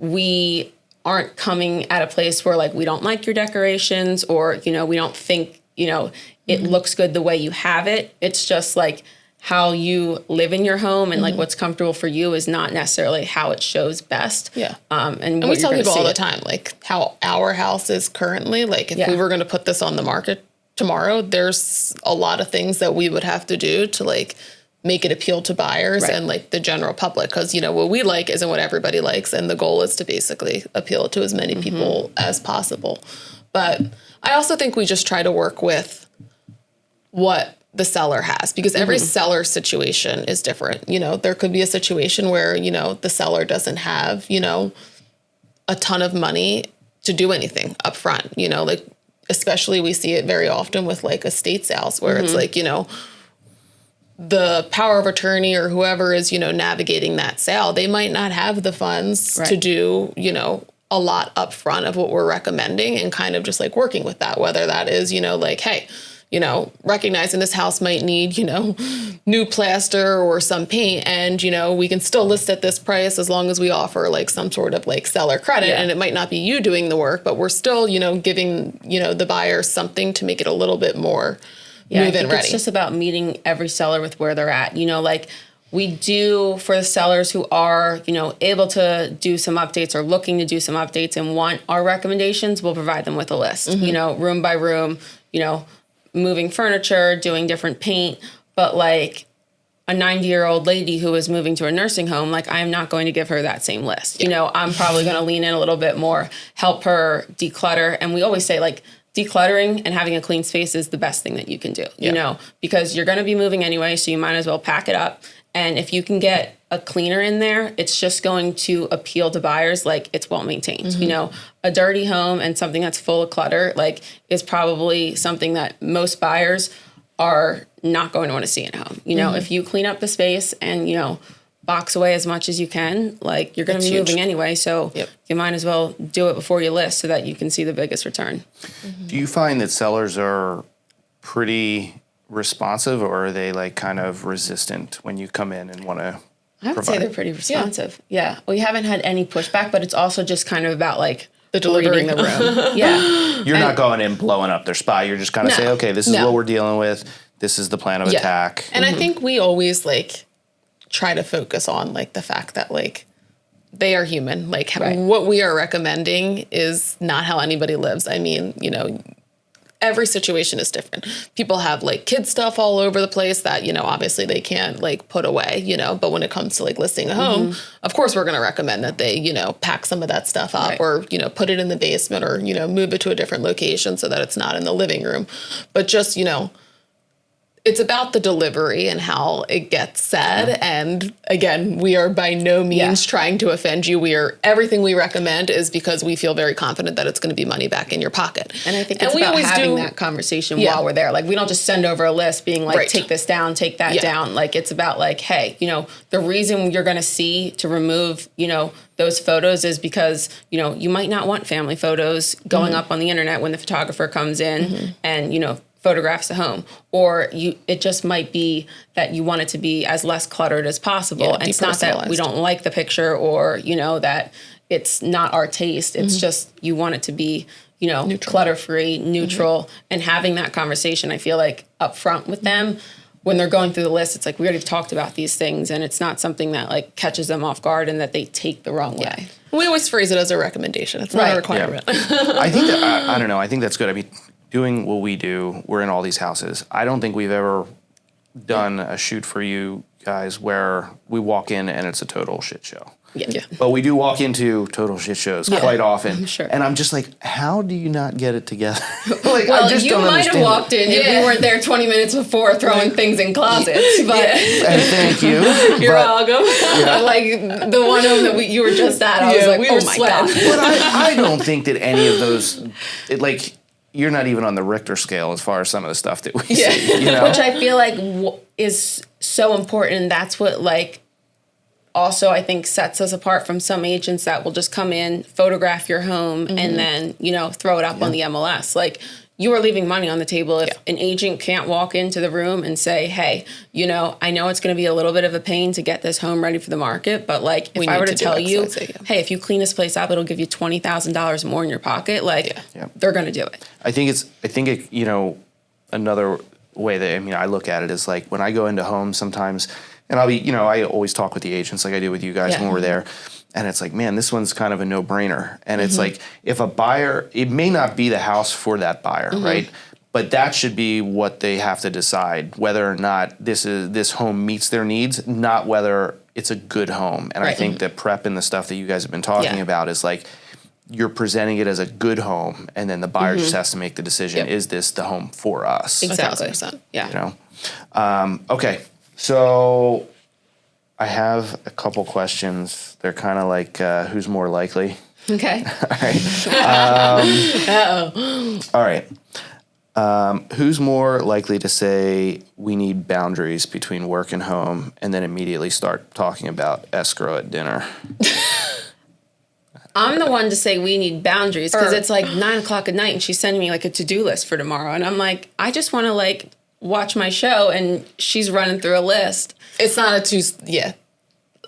we aren't coming at a place where like we don't like your decorations or we don't think it looks good the way you have it. It's just like how you live in your home and like what's comfortable for you is not necessarily how it shows best. And we tell people all the time like how our house is currently, like if we were going to put this on the market tomorrow, there's a lot of things that we would have to do to like make it appeal to buyers and like the general public. Cause what we like isn't what everybody likes. And the goal is to basically appeal to as many people as possible. But I also think we just try to work with what the seller has because every seller situation is different. There could be a situation where, the seller doesn't have, a ton of money to do anything up front, like, especially we see it very often with like estate sales where it's like, the power of attorney or whoever is, navigating that sale, they might not have the funds to do, a lot up front of what we're recommending and kind of just like working with that, whether that is, like, hey, recognizing this house might need, new plaster or some paint and, we can still list at this price as long as we offer like some sort of like seller credit and it might not be you doing the work, but we're still, giving, the buyer something to make it a little bit more I think it's just about meeting every seller with where they're at. Like we do for the sellers who are, able to do some updates or looking to do some updates and want our recommendations, we'll provide them with a list, room by room, moving furniture, doing different paint. But like a 90-year-old lady who is moving to a nursing home, like I'm not going to give her that same list. I'm probably going to lean in a little bit more, help her declutter. And we always say like, decluttering and having a clean space is the best thing that you can do, because you're going to be moving anyway. So you might as well pack it up. And if you can get a cleaner in there, it's just going to appeal to buyers. Like it's well maintained, a dirty home and something that's full of clutter, like is probably something that most buyers are not going to want to see in a home. If you clean up the space and, box away as much as you can, like you're going to be moving anyway. So you might as well do it before you list so that you can see the biggest return. Do you find that sellers are pretty responsive or are they like kind of resistant when you come in and want to I would say they're pretty responsive. Yeah. We haven't had any pushback, but it's also just kind of about like the delivering the room. You're not going in blowing up their spot. You're just kind of saying, okay, this is what we're dealing with. This is the plan of attack. And I think we always like try to focus on like the fact that like they are human. Like what we are recommending is not how anybody lives. I mean, every situation is different. People have like kid stuff all over the place that, obviously they can't like put away, but when it comes to like listing a home, of course we're going to recommend that they, pack some of that stuff up or, put it in the basement or, move it to a different location so that it's not in the living room. But just, it's about the delivery and how it gets said. And again, we are by no means trying to offend you. Everything we recommend is because we feel very confident that it's going to be money back in your pocket. And I think it's about having that conversation while we're there. Like, we don't just send over a list being like, take this down, take that down. Like, it's about like, hey, the reason you're going to see to remove, those photos is because, you might not want family photos going up on the internet when the photographer comes in and, photographs the home, or it just might be that you want it to be as less cluttered as possible. And it's not that we don't like the picture or, that it's not our taste. It's just, you want it to be, clutter-free, neutral, and having that conversation, I feel like, up front with them. When they're going through the list, it's like, we already talked about these things, and it's not something that like catches them off guard and that they take the wrong way. We always phrase it as a recommendation. It's not a requirement. Yeah. I think that, I don't know. I think that's good. I mean, doing what we do, we're in all these houses. I don't think we've ever done a shoot for you guys where we walk in and it's a total shit show. Yeah. But we do walk into total shit shows quite often. I'm sure. And I'm just like, how do you not get it together? Like, well, I just you might have walked in if we weren't there 20 minutes before throwing things in closets. But and thank you. You're welcome. Like the one home that you were just at, I was like, oh my God. But I don't think that any of those, you're not even on the Richter scale as far as some of the stuff that we see. Which I feel like is so important. And that's what also I think sets us apart from some agents that will just come in, photograph your home, and then, throw it up on the MLS. Like, you are leaving money on the table if an agent can't walk into the room and say, hey, I know it's going to be a little bit of a pain to get this home ready for the market, but if I were to tell you, hey, if you clean this place up, it'll give you $20,000 more in your pocket. They're going to do it. I think another way that, I look at it is like when I go into homes sometimes, and I always talk with the agents like I do with you guys when we're there. And it's like, man, this one's kind of a no-brainer. And it's like, if a buyer, it may not be the house for that buyer, right? But that should be what they have to decide, whether or not this home meets their needs, not whether it's a good home. And I think the prep and the stuff that you guys have been talking about is like, you're presenting it as a good home, and then the buyer just has to make the decision, is this the home for us? Exactly. 1,000%. Yeah. Okay. So I have a couple questions. They're kind of like, who's more likely? Okay. All right. All right. Who's more likely to say we need boundaries between work and home and then immediately start talking about escrow at dinner? I'm the one to say we need boundaries because it's like 9:00 at night and she's sending me a to-do list for tomorrow. And I'm like, I just want to watch my show, and she's running through a list. It's not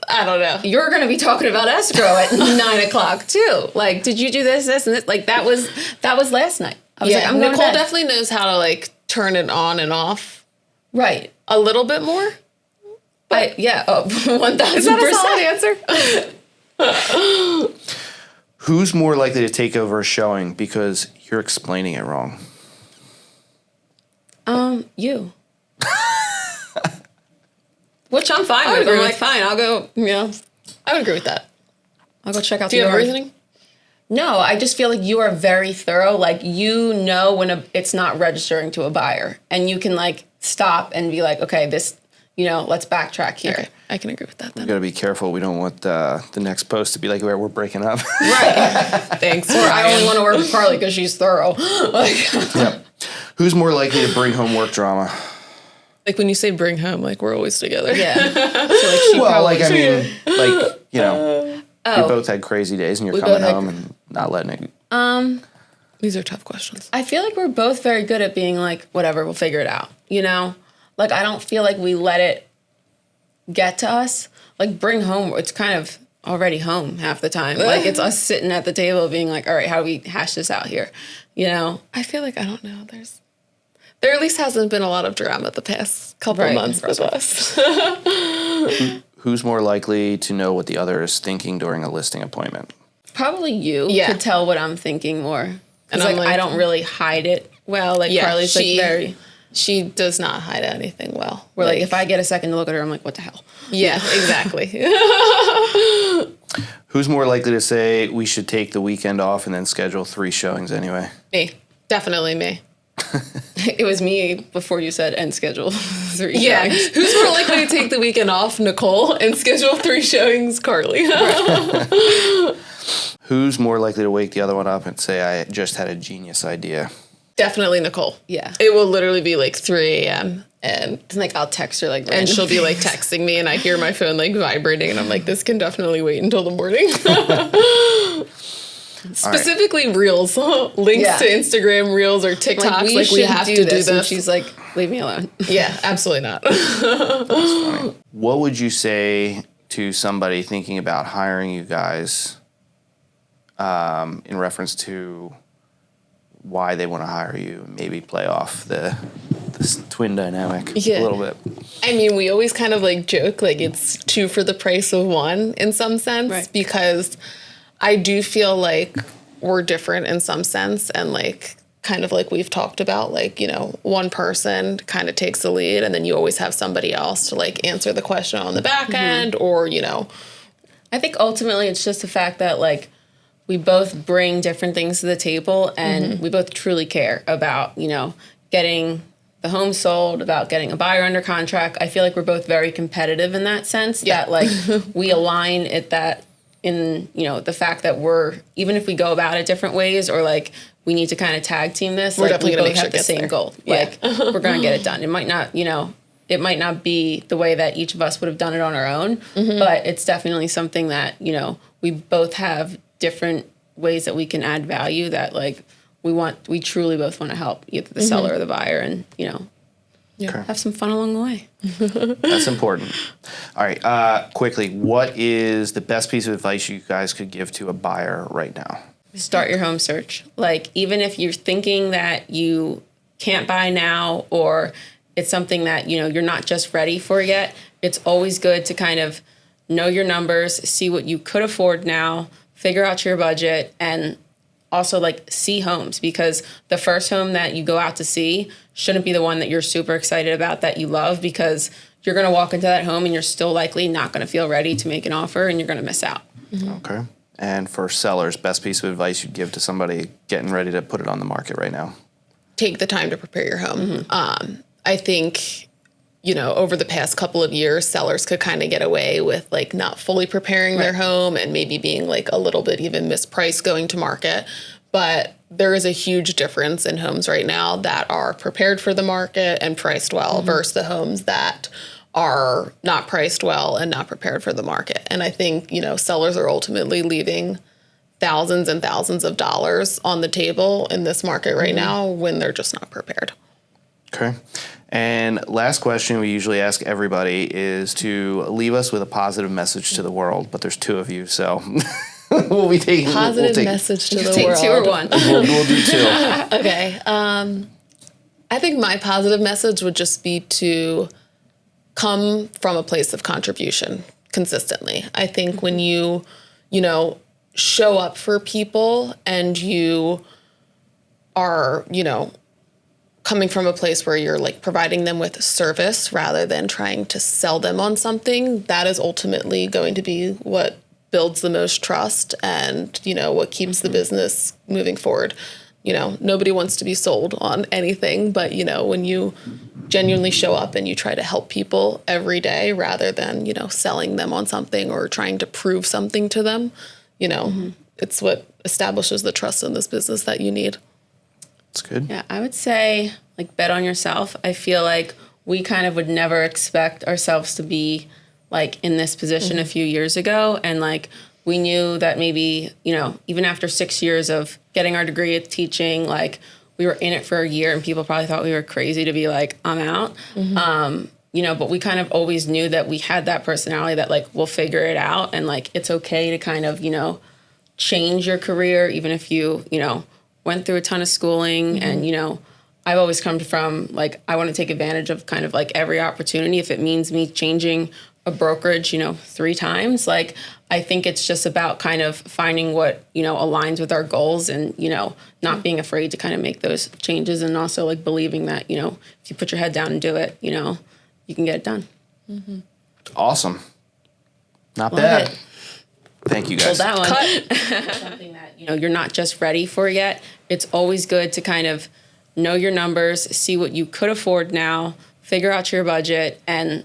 I don't know. You're going to be talking about escrow at 9:00 too. Did you do this, and this? That was last night. I was I'm Nicole definitely knows how to turn it on and off. Right. A little bit more. But 1,000%. Is that a solid answer? Who's more likely to take over a showing because you're explaining it wrong? You. Which I'm fine with. I'm fine, I'll go, I would agree with that. I'll go check out Do you have reasoning? No, I just feel like you are very thorough. When it's not registering to a buyer, and you can stop and be like, okay, this, let's backtrack here. Okay, I can agree with that then. We got to be careful. We don't want the next post to be like where we're breaking up. Right. Thanks. Or I only want to work with Carly because she's thorough. Yep. Who's more likely to bring home work drama? When you say bring home, we're always together. Yeah. So we both had crazy days and you're coming home and not letting it. These are tough questions. I feel like we're both very good at being whatever, we'll figure it out. I don't feel like we let it get to us. Bring home, it's kind of already home half the time. It's us sitting at the table being all right, how do we hash this out here? I feel like, I don't know, there at least hasn't been a lot of drama the past couple months with us. Who's more likely to know what the other is thinking during a listing appointment? Probably you could tell what I'm thinking more. And I don't really hide it well. Carly's very... She does not hide anything well. Where if I get a second to look at her, I'm like, what the hell? Yeah, exactly. Who's more likely to say we should take the weekend off and then schedule 3 showings anyway? Me. Definitely me. It was me before you said and schedule 3 Yeah. showings. Who's more likely to take the weekend off, Nicole, and schedule 3 showings, Carly? Who's more likely to wake the other one up and say, I just had a genius idea? Definitely Nicole. Yeah. It will literally be like 3 a.m. and Like I'll text her like and she'll be like texting me and I hear my phone like vibrating and I'm like, this can definitely wait until the morning. Specifically reels, links to Instagram reels or TikToks. Like we have to do this. And she's like, leave me alone. Yeah, absolutely not. What would you say to somebody thinking about hiring you guys in reference to why they want to hire you, maybe play off this twin dynamic a little bit? I mean, we always kind of like joke like it's 2 for the price of 1 in some sense, because I do feel like we're different in some sense, and like kind of like we've talked about, like, you know, one person kind of takes the lead and then you always have somebody else to like answer the question on the back end, or, you know. I think ultimately it's just the fact that like we both bring different things to the table, and we both truly care about, you know, getting the home sold, about getting a buyer under contract. I feel like we're both very competitive in that sense, that like we align at that in, you know, the fact that we're, even if we go about it different ways, or like we need to kind of tag team this, we're like definitely we gonna both make sure have the same there. goal. Like we're going to get it done. It might not, you know, it might not be the way that each of us would have done it on our own, but it's definitely something that, you know, we both have different ways that we can add value, that like we truly both want to help either the seller or the buyer, and, you know, have some fun along the way. That's important. All right, quickly, what is the best piece of advice you guys could give to a buyer right now? Start your home search. Like, even if you're thinking that you can't buy now, or it's something that, you know, you're not just ready for yet, it's always good to kind of know your numbers, see what you could afford now, figure out your budget, and also like see homes, because the first home that you go out to see shouldn't be the one that you're super excited about, that you love, because you're going to walk into that home and you're still likely not going to feel ready to make an offer, and you're going to miss out. Okay. And for sellers, best piece of advice you'd give to somebody getting ready to put it on the market right now? Take the time to prepare your home. I think, you know, over the past couple of years, sellers could kind of get away with like not fully preparing their home, and maybe being like a little bit even mispriced going to market. But there is a huge difference in homes right now that are prepared for the market and priced well versus the homes that are not priced well and not prepared for the market. And I think, you know, sellers are ultimately leaving thousands and thousands of dollars on the table in this market right now when they're just not prepared. Okay. And last question we usually ask everybody is to leave us with a positive message to the world, but there's 2 of you, so we'll be taking Positive message to the Take world. 2 or 1. We'll do 2. Okay. I think my positive message would just be to come from a place of contribution consistently. I think when you know, show up for people and you are, you know, coming from a place where you're like providing them with service rather than trying to sell them on something, that is ultimately going to be what builds the most trust and, you know, what keeps the business moving forward. You know, nobody wants to be sold on anything, but, you know, when you genuinely show up and you try to help people every day rather than, you know, selling them on something or trying to prove something to them, you know, it's what establishes the trust in this business that you need. That's good. Yeah, I would say like bet on yourself. I feel like we kind of would never expect ourselves to be like in this position a few years ago, and like we knew that maybe, you know, even after 6 years of getting our degree at teaching, like we were in it for a year and people probably thought we were crazy to be like, I'm out. You know, but we kind of always knew that we had that personality that like we'll figure it out, and like it's okay to kind of, you know, change your career even if you know, went through a ton of schooling. And, you know, I've always come from like, I want to take advantage of kind of like every opportunity. If it means me changing a brokerage, you know, 3 times, like I think it's just about kind of finding what, you know, aligns with our goals, and, you know, not being afraid to kind of make those changes, and also like believing that, you know, if you put your head down and do it, you know, you can get it done. Awesome. Not Love bad. it. Thank you guys. Hold that one. Something that, you know, you're not just ready for yet. It's always good to kind of know your numbers, see what you could afford now, figure out your budget, and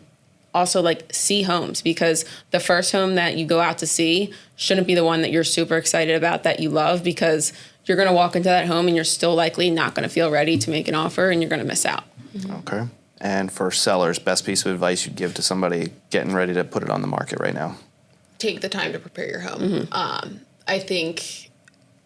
also like see homes, because the first home that you go out to see shouldn't be the one that you're super excited about, that you love, because you're going to walk into that home and you're still likely not going to feel ready to make an offer and you're going to miss out. Okay. And for sellers, best piece of advice you'd give to somebody getting ready to put it on the market right now? Take the time to prepare your home. I think,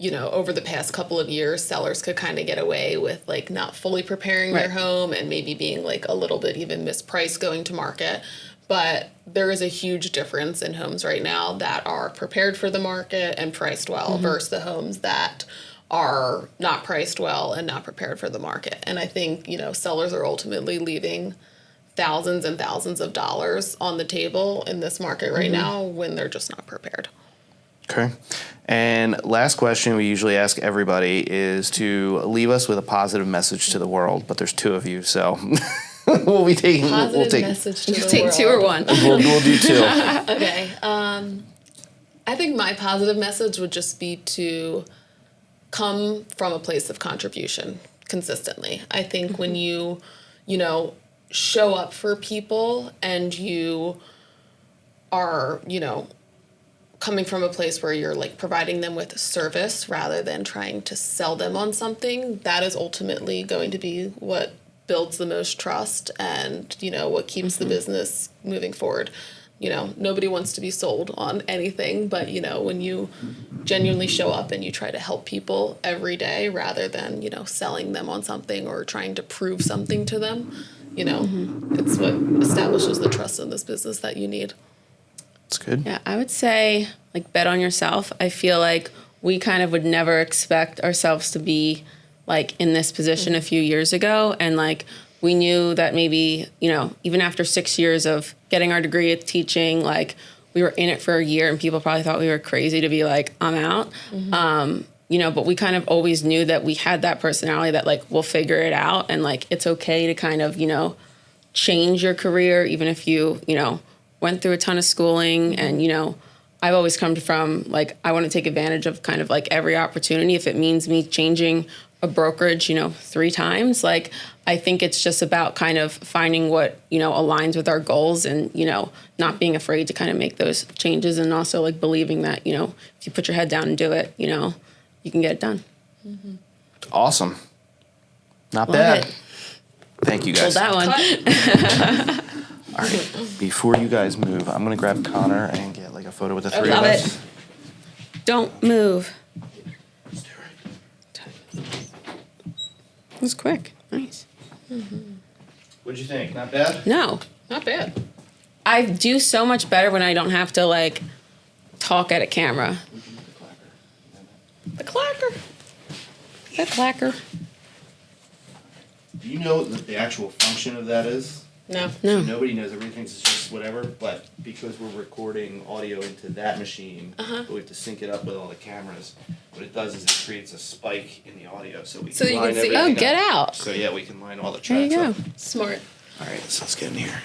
over the past couple of years, sellers could kind of get away with like not fully preparing their home and maybe being like a little bit even mispriced going to market. But there is a huge difference in homes right now that are prepared for the market and priced well versus the homes that are not priced well and not prepared for the market. And I think, sellers are ultimately leaving thousands and thousands of dollars on the table in this market right now when they're just not prepared. Okay. And last question we usually ask everybody is to leave us with a positive message to the world, but there's two of you, so we'll be taking Message to the Take world. two or one. we'll do two. Okay. I think my positive message would just be to come from a place of contribution consistently. I think when you show up for people and you are, coming from a place where you're like providing them with service rather than trying to sell them on something, that is ultimately going to be what builds the most trust and, what keeps the business moving forward. Nobody wants to be sold on anything, but, when you genuinely show up and you try to help people every day rather than, selling them on something or trying to prove something to them, it's what establishes the trust in this business that you need. That's good. Yeah, I would say like bet on yourself. I feel like we kind of would never expect ourselves to be like in this position a few years ago. And like we knew that maybe, even after 6 years of getting our degree at teaching, like we were in it for a year and people probably thought we were crazy to be like, I'm out. But we kind of always knew that we had that personality that like we'll figure it out, and like it's okay to kind of, change your career even if you, went through a ton of schooling. And, I've always come from like I want to take advantage of kind of like every opportunity. If it means me changing a brokerage, 3 times, like I think it's just about kind of finding what, aligns with our goals and, not being afraid to kind of make those changes, and also like believing that, if you put your head down and do it, you can get it done. Awesome. Not Love bad. it. Thank you Hold guys. that one. All right. Before you guys move, I'm going to grab Connor and get like a photo with the three Love of it. us. Don't move. Let's do it. It was quick. Nice. What'd you think? Not bad? No, Not bad. I do so much better when I don't have to like talk at a camera. The clacker. The clacker. Do you know what the actual function of that is? No. No. Nobody knows. Everybody thinks it's just whatever, but because we're recording audio into that machine, but we have to sync it up with all the cameras. What it does is it creates a spike in the audio, so we can So you line can see- everything Oh, get up. out. So yeah, we can line all the There you tracks go. up. Smart. All right, so let's get in here.